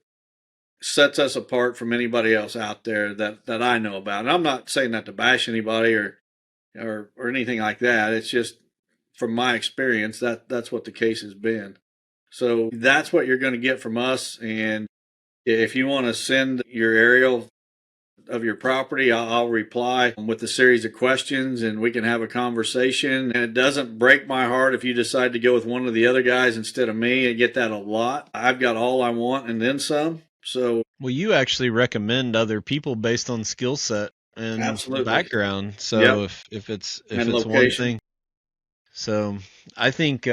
sets us apart from anybody else out there that I know about. And I'm not saying that to bash anybody or anything like that. It's just from my experience that's what the case has been. So that's what you're going to get from us. And if you want to send your aerial of your property, I'll reply with a series of questions and we can have a conversation. And it doesn't break my heart if you decide to go with one of the other guys instead of me. I get that a lot. I've got all I want and then some. So, well, you actually recommend other people based on skill set and absolutely. background. So Yep. if it's And one location. thing, so I think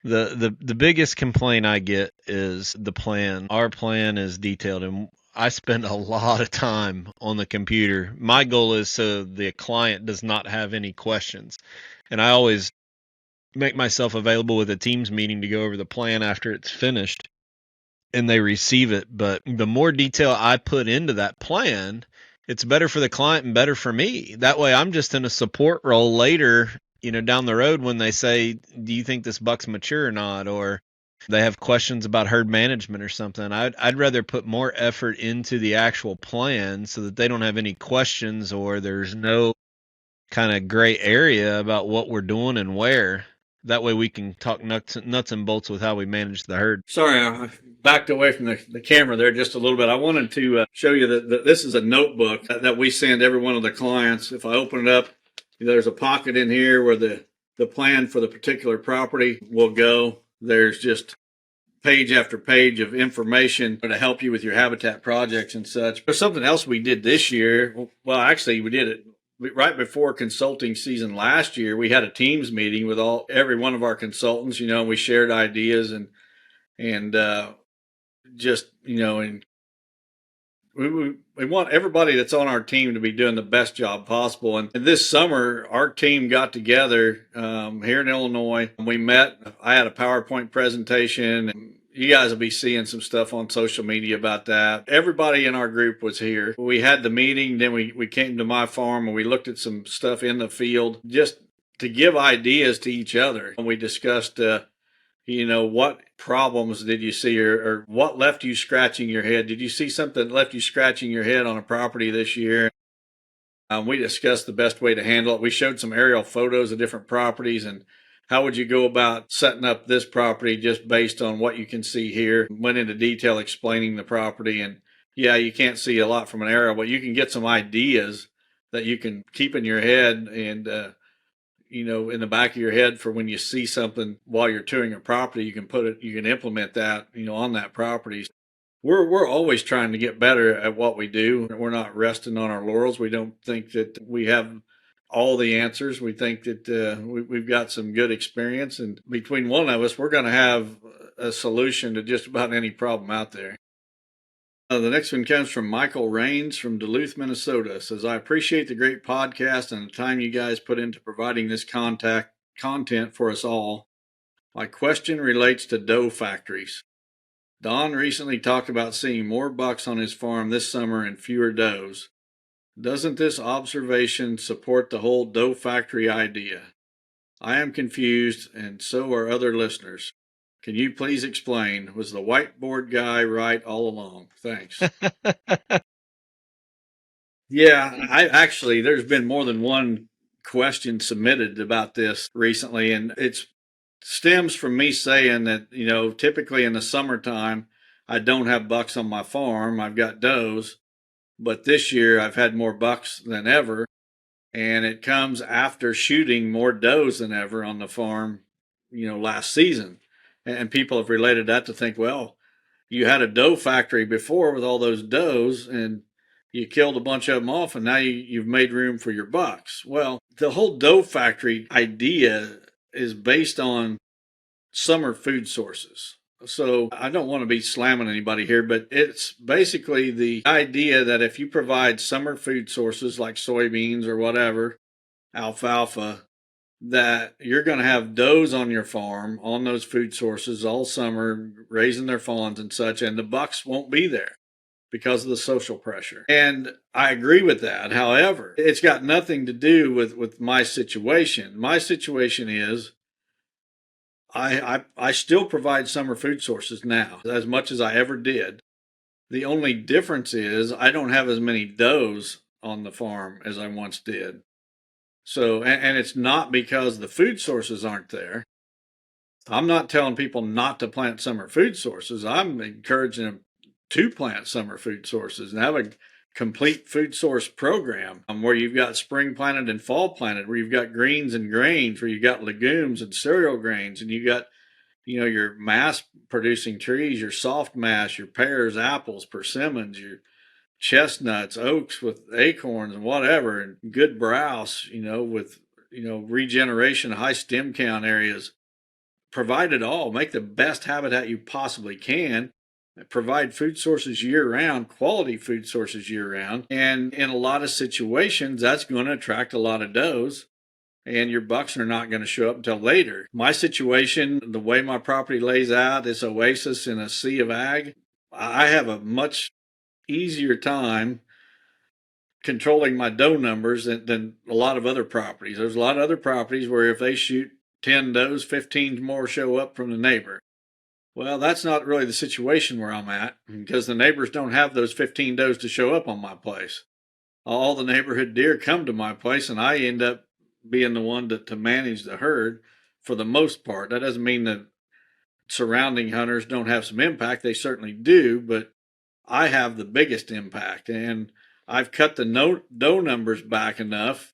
the biggest complaint I get is the plan. Our plan is detailed, and I spend a lot of time on the computer. My goal is so the client does not have any questions, and I always make myself available with a Teams meeting to go over the plan after it's finished and they receive it. But the more detail I put into that plan, it's better for the client and better for me. That way I'm just in a support role later, down the road when they say, do you think this buck's mature or not? Or they have questions about herd management or something. I'd rather put more effort into the actual plan so that they don't have any questions or there's no kind of gray area about what we're doing and where. That way we can talk nuts and bolts with how we manage the herd. Sorry, I backed away from the camera there just a little bit. I wanted to show you that this is a notebook that we send every one of the clients. If I open it up, there's a pocket in here where the plan for the particular property will go. There's just page after page of information to help you with your habitat projects and such. There's something else we did this year. Well, actually, we did it right before consulting season last year. We had a Teams meeting with every one of our consultants. We shared ideas and just and we want everybody that's on our team to be doing the best job possible. And this summer, our team got together here in Illinois. We met. I had a PowerPoint presentation, and you guys will be seeing some stuff on social media about that. Everybody in our group was here. We had the meeting, then we came to my farm and we looked at some stuff in the field just to give ideas to each other. And we discussed what problems did you see or what left you scratching your head? Did you see something that left you scratching your head on a property this year? We discussed the best way to handle it. We showed some aerial photos of different properties and how would you go about setting up this property just based on what you can see here. Went into detail explaining the property. And yeah, you can't see a lot from an aerial, but you can get some ideas that you can keep in your head and in the back of your head for when you see something while you're touring a property, you can implement that, on that property. We're always trying to get better at what we do. We're not resting on our laurels. We don't think that we have all the answers. We think that we've got some good experience, and between one of us, we're going to have a solution to just about any problem out there. The next one comes from Michael Rains from Duluth, Minnesota. It says, I appreciate the great podcast and the time you guys put into providing this content for us all. My question relates to doe factories. Don recently talked about seeing more bucks on his farm this summer and fewer does. Doesn't this observation support the whole doe factory idea? I am confused, and so are other listeners. Can you please explain? Was the whiteboard guy right all along? Thanks. Yeah, there's been more than one question submitted about this recently, and it stems from me saying that, typically in the summertime, I don't have bucks on my farm. I've got does, but this year I've had more bucks than ever, and it comes after shooting more does than ever on the farm, last season. And people have related that to think, well, you had a doe factory before with all those does and you killed a bunch of them off and now you've made room for your bucks. Well, the whole doe factory idea is based on summer food sources. So I don't want to be slamming anybody here, but it's basically the idea that if you provide summer food sources like soybeans or whatever, alfalfa, that you're going to have does on your farm on those food sources all summer, raising their fawns and such, and the bucks won't be there because of the social pressure. And I agree with that. However, it's got nothing to do with my situation. My situation is I still provide summer food sources now as much as I ever did. The only difference is I don't have as many does on the farm as I once did. So, and it's not because the food sources aren't there. I'm not telling people not to plant summer food sources. I'm encouraging them to plant summer food sources and have a complete food source program where you've got spring planted and fall planted, where you've got greens and grains, where you've got legumes and cereal grains, and you got, your mass producing trees, your soft mass, your pears, apples, persimmons, your chestnuts, oaks with acorns and whatever, and good browse, with, regeneration, high stem count areas. Provide it all. Make the best habitat you possibly can. Provide food sources year round, quality food sources year round. And in a lot of situations, that's going to attract a lot of does. And your bucks are not going to show up until later. My situation, the way my property lays out, this oasis in a sea of ag, I have a much easier time controlling my doe numbers than a lot of other properties. There's a lot of other properties where if they shoot 10 does, 15 more show up from the neighbor. Well, that's not really the situation where I'm at because the neighbors don't have those 15 does to show up on my place. All the neighborhood deer come to my place and I end up being the one to manage the herd for the most part. That doesn't mean that surrounding hunters don't have some impact. They certainly do, but I have the biggest impact. And I've cut the doe numbers back enough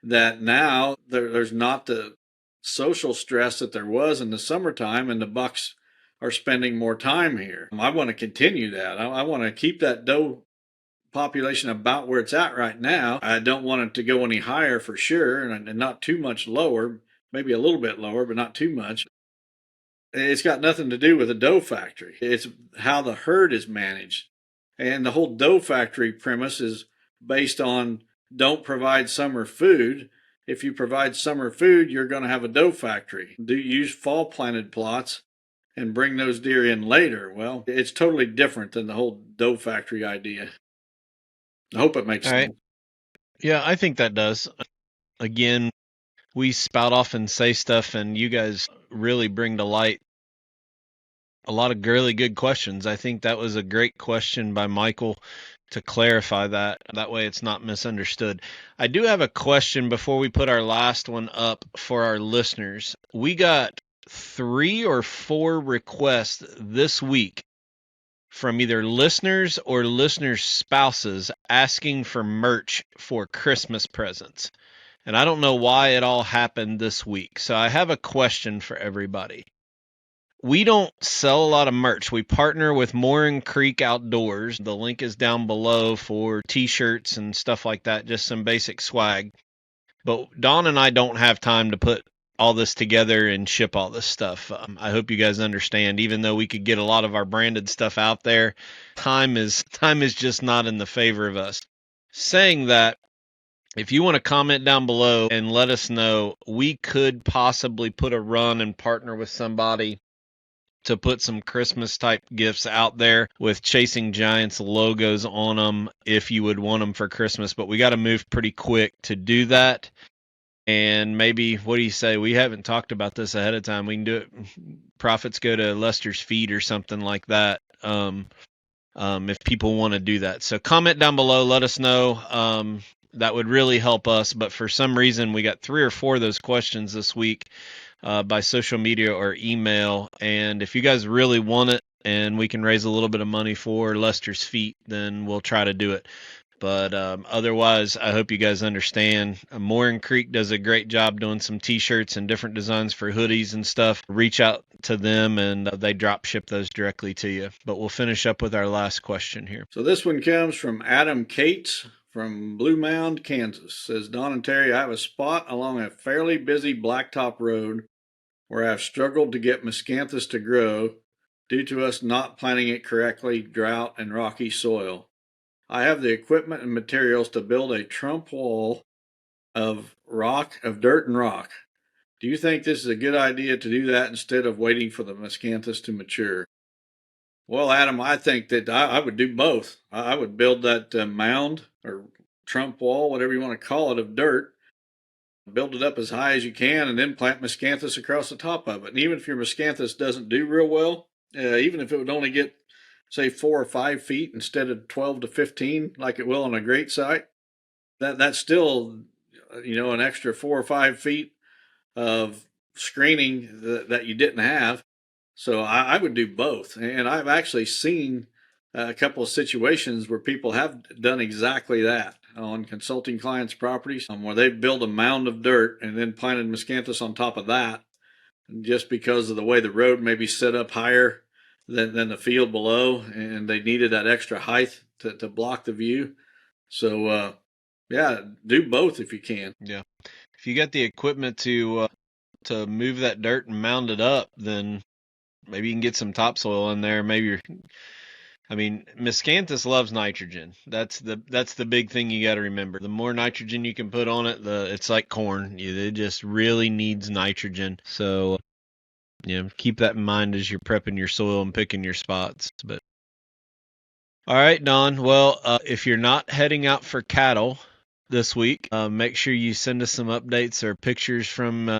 that now there's not the social stress that there was in the summertime, and the bucks are spending more time here. I want to continue that. I want to keep that doe population about where it's at right now. I don't want it to go any higher for sure, and not too much lower, maybe a little bit lower, but not too much. It's got nothing to do with the doe factory. It's how the herd is managed. And the whole doe factory premise is based on don't provide summer food. If you provide summer food, you're going to have a doe factory. Do use fall planted plots and bring those deer in later. Well, it's totally different than the whole doe factory idea. I hope it makes sense. Yeah, I think that does. Again, we spout off and say stuff, and you guys really bring to light a lot of really good questions. I think that was a great question by Michael to clarify that. That way it's not misunderstood. I do have a question before we put our last one up for our listeners. We got 3 or 4 requests this week from either listeners or listeners' spouses asking for merch for Christmas presents. And I don't know why it all happened this week. So I have a question for everybody. We don't sell a lot of merch. We partner with Mooring Creek Outdoors. The link is down below for t-shirts and stuff like that, just some basic swag. But Dawn and I don't have time to put all this together and ship all this stuff. I hope you guys understand. Even though we could get a lot of our branded stuff out there, time is just not in the favor of us. Saying that, if you want to comment down below and let us know, we could possibly put a run and partner with somebody to put some Christmas type gifts out there with Chasing Giants logos on them if you would want them for Christmas. But we got to move pretty quick to do that. And maybe, what do you say? We haven't talked about this ahead of time. We can do it. Profits go to Lester's feet or something like that. If people want to do that. So comment down below. Let us know. That would really help us. But for some reason, we got 3 or 4 of those questions this week by social media or email. And if you guys really want it and we can raise a little bit of money for Lester's feet, then we'll try to do it. But otherwise, I hope you guys understand. Mooring Creek does a great job doing some t-shirts and different designs for hoodies and stuff. Reach out to them and they drop ship those directly to you. But we'll finish up with our last question here. So this one comes from Adam Cates from Blue Mound, Kansas. Says, Don and Terry, I have a spot along a fairly busy blacktop road where I've struggled to get miscanthus to grow due to us not planting it correctly, drought, and rocky soil. I have the equipment and materials to build a trump wall of dirt and rock. Do you think this is a good idea to do that instead of waiting for the miscanthus to mature? Well, Adam, I think that I would do both. I would build that mound or trump wall, whatever you want to call it, of dirt, build it up as high as you can, and then plant miscanthus across the top of it. And even if your miscanthus doesn't do real well, even if it would only get, say, 4 or 5 feet instead of 12 to 15, like it will on a great site, that's still, an extra 4 or 5 feet of screening that you didn't have. So I would do both. And I've actually seen a couple of situations where people have done exactly that on consulting clients' properties, where they build a mound of dirt and then planted miscanthus on top of that, just because of the way the road may be set up higher than the field below, and they needed that extra height to block the view. So, yeah, do both if you can. Yeah. If you got the equipment to move that dirt and mound it up, then maybe you can get some topsoil in there. Miscanthus loves nitrogen. That's the big thing you got to remember. The more nitrogen you can put on it, it's like corn. It just really needs nitrogen. So, keep that in mind as you're prepping your soil and picking your spots. But all right, Don. Well, if you're not heading out for cattle this week, make sure you send us some updates or pictures from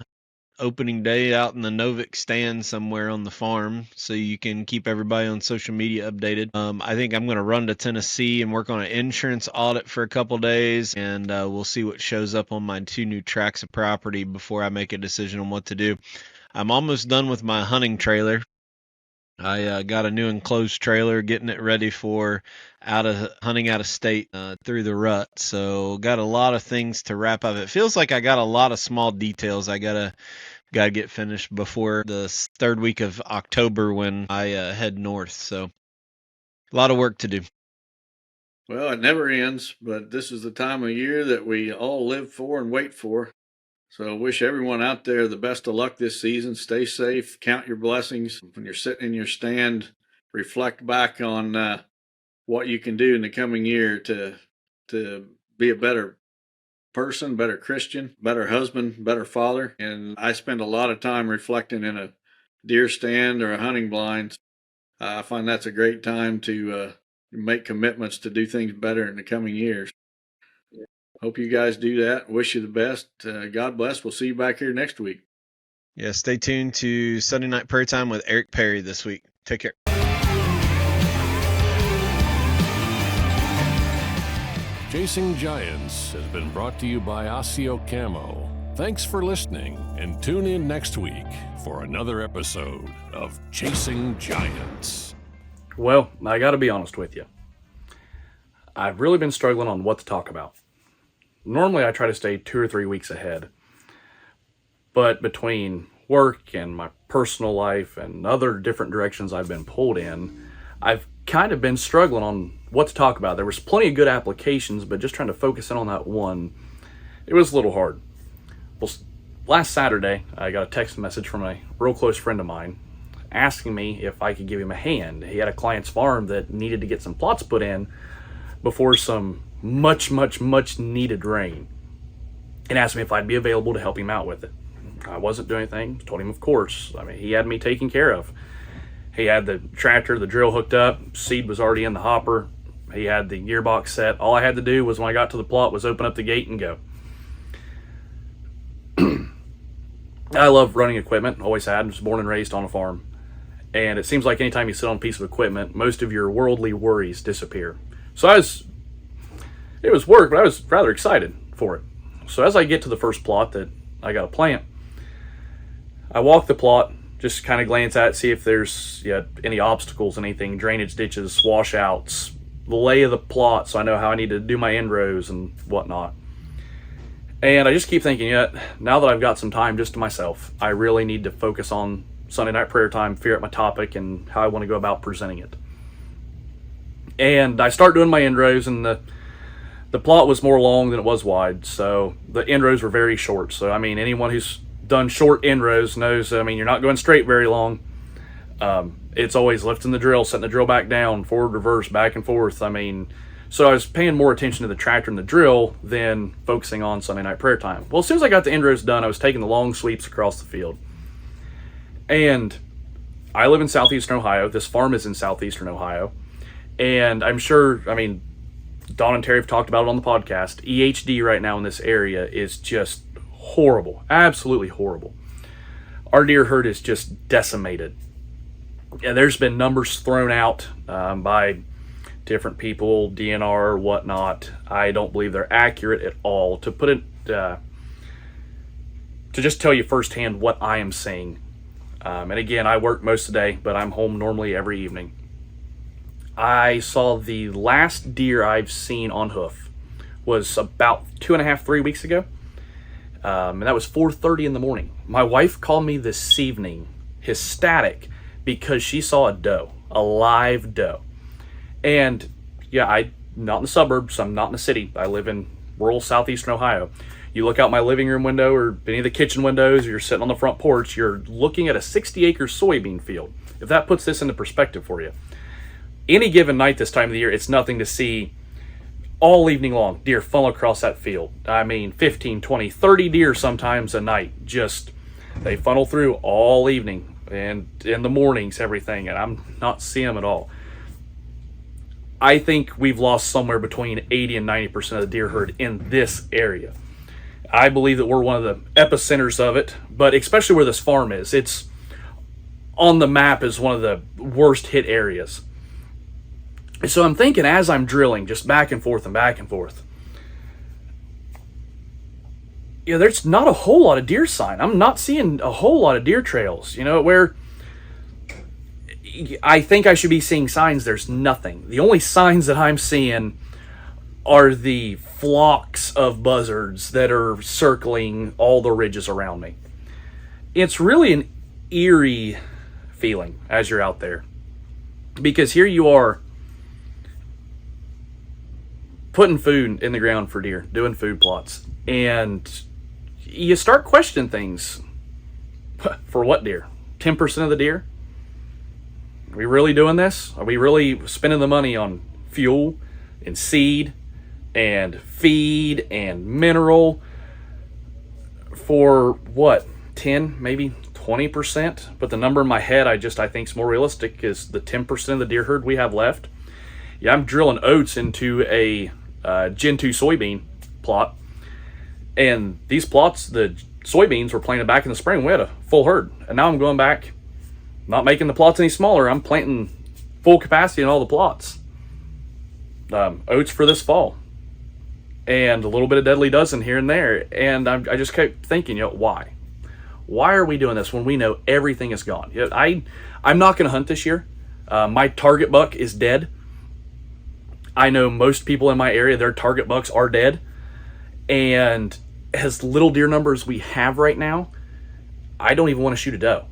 opening day out in the Novik stand somewhere on the farm, so you can keep everybody on social media updated. I think I'm going to run to Tennessee and work on an insurance audit for a couple days, and we'll see what shows up on my 2 new tracts of property before I make a decision on what to do. I'm almost done with my hunting trailer. I got a new enclosed trailer, getting it ready for hunting out of state through the rut. So got a lot of things to wrap up. It feels like I got a lot of small details I gotta get finished before the 3rd week of October when I head north. So a lot of work to do. Well, it never ends, but this is the time of year that we all live for and wait for. So I wish everyone out there the best of luck this season. Stay safe, count your blessings. When you're sitting in your stand, reflect back on what you can do in the coming year to be a better person, better Christian, better husband, better father. And I spend a lot of time reflecting in a deer stand or a hunting blind. I find that's a great time to make commitments to do things better in the coming years. Hope you guys do that. Wish you the best. God bless. We'll see you back here next week. Yeah, stay tuned to Sunday Night Prayer Time with Eric Perry this week. Take care. Chasing Giants has been brought to you by ASIO Camo. Thanks for listening, and tune in next week for another episode of Chasing Giants. Well, I got to be honest with you. I've really been struggling on what to talk about. Normally, I try to stay 2 or 3 weeks ahead. But between work and my personal life and other different directions I've been pulled in, I've kind of been struggling on what to talk about. There was plenty of good applications, but just trying to focus in on that one, it was a little hard. Well, last Saturday, I got a text message from a real close friend of mine asking me if I could give him a hand. He had a client's farm that needed to get some plots put in before some much needed rain, and asked me if I'd be available to help him out with it. I wasn't doing anything. Told him, of course. He had me taken care of. He had the tractor, the drill hooked up, seed was already in the hopper. He had the gearbox set. All I had to do was, when I got to the plot, was open up the gate and go. I love running equipment, always had. I was born and raised on a farm. And it seems like anytime you sit on a piece of equipment, most of your worldly worries disappear. So it was work, but I was rather excited for it. So as I get to the first plot that I got to plant, I walk the plot, just kind of glance at it, see if there's any obstacles, anything, drainage ditches, washouts, the lay of the plot, so I know how I need to do my end rows and whatnot. And I just keep thinking, now that I've got some time just to myself, I really need to focus on Sunday Night Prayer Time, figure out my topic and how I want to go about presenting it. And I start doing my end rows, and the plot was more long than it was wide, so the end rows were very short. So, anyone who's done short end rows knows, you're not going straight very long. It's always lifting the drill, setting the drill back down, forward, reverse, back and forth. I mean, so I was paying more attention to the tractor and the drill than focusing on Sunday night prayer time. Well, as soon as I got the end rows done, I was taking the long sweeps across the field. And I live in southeastern Ohio. This farm is in southeastern Ohio. And I'm sure, I mean, Don and Terry have talked about it on the podcast. EHD right now in this area is just horrible. Absolutely horrible. Our deer herd is just decimated. Yeah, there's been numbers thrown out by different people, DNR, whatnot. I don't believe they're accurate at all. To put it, to just tell you firsthand what I am seeing. And again, I work most of the day, but I'm home normally every evening. I saw the last deer I've seen on hoof was about 2.5, 3 weeks ago. And that was 4:30 in the morning. My wife called me this evening, ecstatic, because she saw a doe, a live doe. And yeah, I'm not in the suburbs, I'm not in the city. I live in rural southeastern Ohio. You look out my living room window or any of the kitchen windows, or you're sitting on the front porch, you're looking at a 60-acre soybean field. If that puts this into perspective for you. Any given night this time of the year, it's nothing to see all evening long. Deer funnel across that field. I mean, 15, 20, 30 deer sometimes a night. Just, they funnel through all evening. And in the mornings, everything, and I'm not seeing them at all. I think we've lost somewhere between 80 and 90% of the deer herd in this area. I believe that we're one of the epicenters of it, but especially where this farm is. It's on the map as one of the worst hit areas. So I'm thinking as I'm drilling, just back and forth and back and forth, yeah, there's not a whole lot of deer sign. I'm not seeing a whole lot of deer trails, where I think I should be seeing signs. There's nothing. The only signs that I'm seeing are the flocks of buzzards that are circling all the ridges around me. It's really an eerie feeling as you're out there, because here you are putting food in the ground for deer, doing food plots, and you start questioning things. For what deer? 10% of the deer? Are we really doing this? Are we really spending the money on fuel and seed and feed and mineral for what? 10, maybe 20%? But the number in my head I think is more realistic is the 10% of the deer herd we have left. Yeah, I'm drilling oats into a Gen 2 soybean plot. And these plots, the soybeans were planted back in the spring. We had a full herd. And now I'm going back, not making the plots any smaller. I'm planting full capacity in all the plots. Oats for this fall. And a little bit of deadly dozen here and there. And I just kept thinking, why? Why are we doing this when we know everything is gone? I'm not going to hunt this year. My target buck is dead. I know most people in my area, their target bucks are dead. And as little deer numbers we have right now, I don't even want to shoot a doe,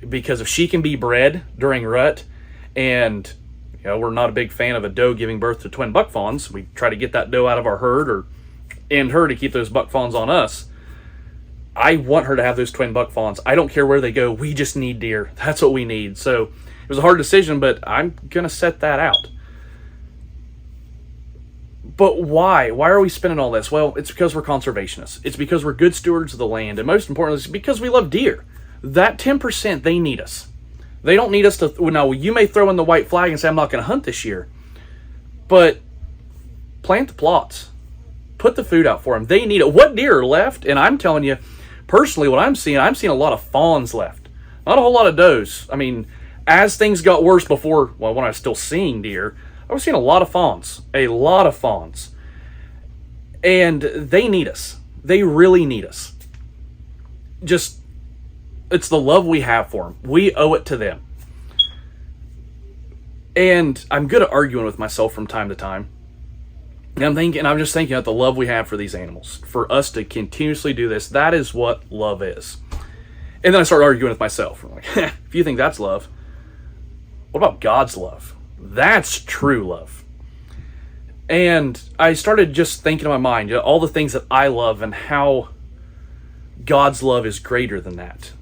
because if she can be bred during rut, and we're not a big fan of a doe giving birth to twin buck fawns, we try to get that doe out of our herd or end her to keep those buck fawns on us. I want her to have those twin buck fawns. I don't care where they go. We just need deer. That's what we need. So it was a hard decision, but I'm gonna set that out. But why? Why are we spending all this? Well, it's because we're conservationists. It's because we're good stewards of the land. And most importantly, it's because we love deer. That 10%, they need us. They don't need us to... Now, you may throw in the white flag and say, I'm not going to hunt this year. But plant the plots. Put the food out for them. They need it. What deer are left? And I'm telling you, personally, what I'm seeing a lot of fawns left. Not a whole lot of does. I mean, as things got worse before, well, when I was still seeing deer, I was seeing a lot of fawns. A lot of fawns. And they need us. They really need us. Just, it's the love we have for them. We owe it to them. And I'm good at arguing with myself from time to time. And I'm just thinking of the love we have for these animals. For us to continuously do this, that is what love is. And then I start arguing with myself. I'm like, if you think that's love, what about God's love? That's true love. And I started just thinking in my mind, all the things that I love and how God's love is greater than that.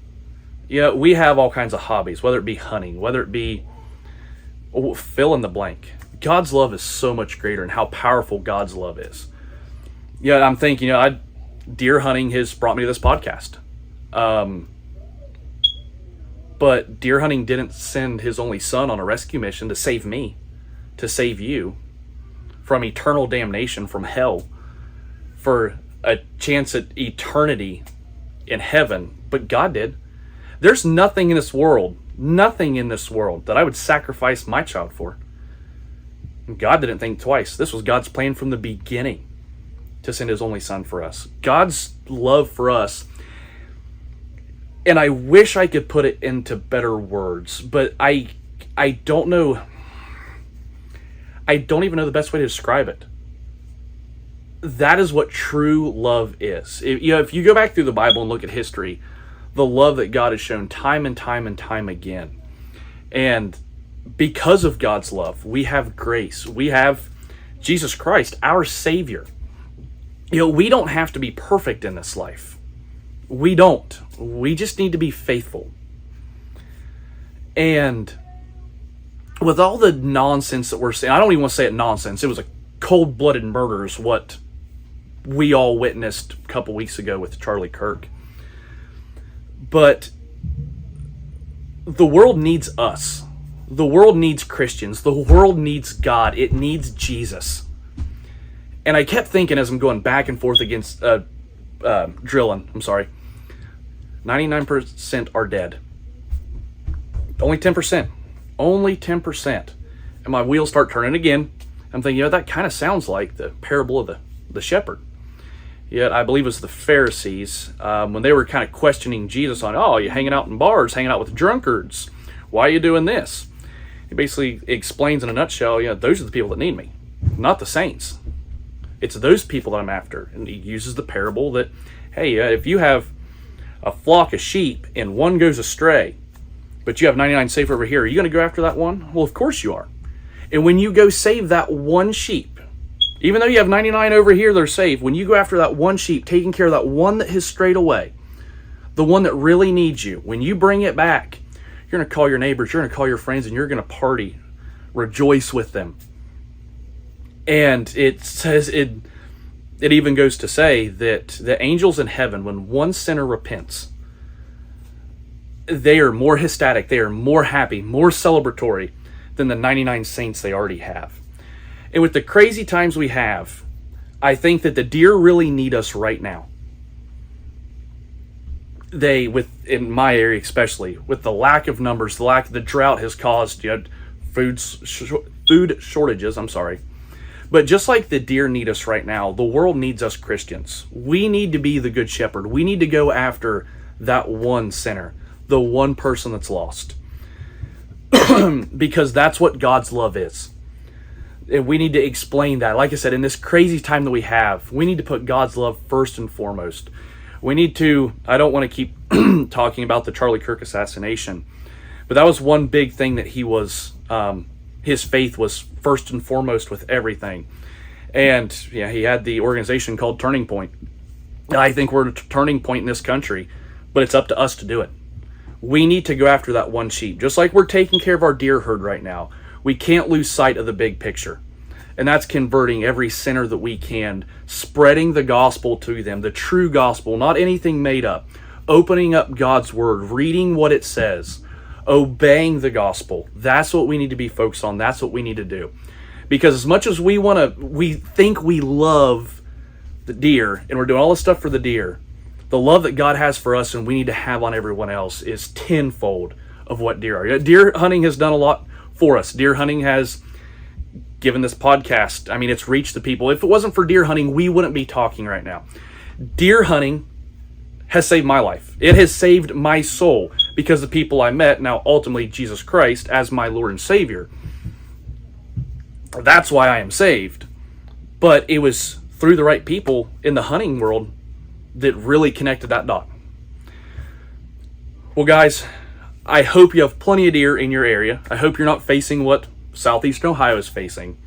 Yeah, we have all kinds of hobbies, whether it be hunting, whether it be fill in the blank. God's love is so much greater, and how powerful God's love is. Yeah, I'm thinking, deer hunting has brought me to this podcast. But deer hunting didn't send his only son on a rescue mission to save me, to save you from eternal damnation, from hell, for a chance at eternity in heaven. But God did. There's nothing in this world that I would sacrifice my child for. And God didn't think twice. This was God's plan from the beginning, to send his only son for us. God's love for us, and I wish I could put it into better words, but I don't know. I don't even know the best way to describe it. That is what true love is. If you go back through the Bible and look at history, the love that God has shown time and time and time again. And because of God's love, we have grace. We have Jesus Christ, our Savior. We don't have to be perfect in this life. We don't. We just need to be faithful. And with all the nonsense that we're saying, I don't even want to say it nonsense. It was a cold-blooded murder is what we all witnessed a couple weeks ago with Charlie Kirk. But the world needs us. The world needs Christians. The world needs God. It needs Jesus. And I kept thinking as I'm going back and forth against drilling, 99% are dead. Only 10%. Only 10%. And my wheels start turning again. I'm thinking, that kind of sounds like the parable of the shepherd. Yet I believe it was the Pharisees, when they were kind of questioning Jesus on, you're hanging out in bars, hanging out with drunkards. Why are you doing this? He basically explains in a nutshell, those are the people that need me, not the saints. It's those people that I'm after. And he uses the parable that, hey, if you have a flock of sheep and one goes astray, but you have 99 safe over here, are you going to go after that one? Well, of course you are. And when you go save that one sheep, even though you have 99 over here that are safe, when you go after that one sheep, taking care of that one that has strayed away, the one that really needs you, when you bring it back, you're going to call your neighbors, you're going to call your friends, and you're going to party, rejoice with them. And it says, it even goes to say that the angels in heaven, when one sinner repents, they are more ecstatic, they are more happy, more celebratory than the 99 saints they already have. And with the crazy times we have, I think that the deer really need us right now. In my area especially, with the lack of numbers, the drought has caused food shortages, But just like the deer need us right now, the world needs us Christians. We need to be the good shepherd. We need to go after that one sinner, the one person that's lost. Because that's what God's love is. And we need to explain that. Like I said, in this crazy time that we have, we need to put God's love first and foremost. We need to, I don't want to keep talking about the Charlie Kirk assassination, but that was one big thing that he was, his faith was first and foremost with everything. And he had the organization called Turning Point. And I think we're at a turning point in this country, but it's up to us to do it. We need to go after that one sheep. Just like we're taking care of our deer herd right now, we can't lose sight of the big picture. And that's converting every sinner that we can, spreading the gospel to them, the true gospel, not anything made up. Opening up God's word, reading what it says, obeying the gospel. That's what we need to be focused on. That's what we need to do. Because as much as we think we love the deer, and we're doing all this stuff for the deer, the love that God has for us and we need to have on everyone else is tenfold of what deer are. Deer hunting has done a lot for us. Deer hunting has given this podcast, it's reached the people. If it wasn't for deer hunting, we wouldn't be talking right now. Deer hunting has saved my life. It has saved my soul because the people I met, now ultimately Jesus Christ as my Lord and Savior. That's why I am saved. But it was through the right people in the hunting world that really connected that dot. Well, guys, I hope you have plenty of deer in your area. I hope you're not facing what southeastern Ohio is facing.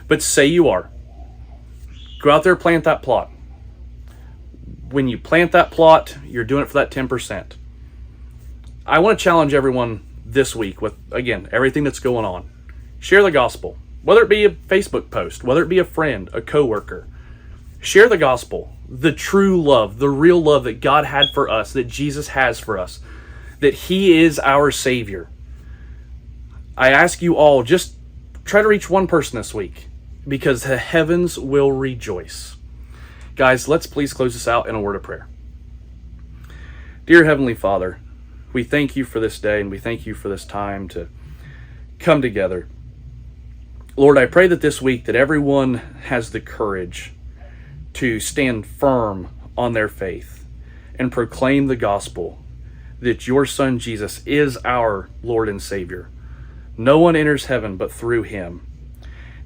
But say you are. Go out there, plant that plot. When you plant that plot, you're doing it for that 10%. I want to challenge everyone this week with, again, everything that's going on. Share the gospel, whether it be a Facebook post, whether it be a friend, a coworker. Share the gospel, the true love, the real love that God had for us, that Jesus has for us, that He is our Savior. I ask you all, just try to reach one person this week, because the heavens will rejoice. Guys, let's please close this out in a word of prayer. Dear Heavenly Father, we thank you for this day, and we thank you for this time to come together. Lord, I pray that this week that everyone has the courage to stand firm on their faith and proclaim the gospel that your Son Jesus is our Lord and Savior. No one enters heaven but through Him.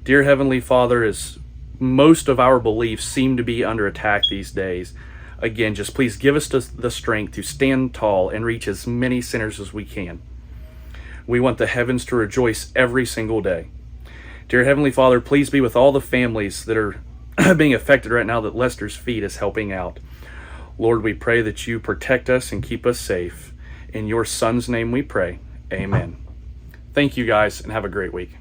Dear Heavenly Father, as most of our beliefs seem to be under attack these days, again, just please give us the strength to stand tall and reach as many sinners as we can. We want the heavens to rejoice every single day. Dear Heavenly Father, please be with all the families that are being affected right now that Lester's Feed is helping out. Lord, we pray that you protect us and keep us safe. In your Son's name we pray. Amen. Thank you guys, and have a great week.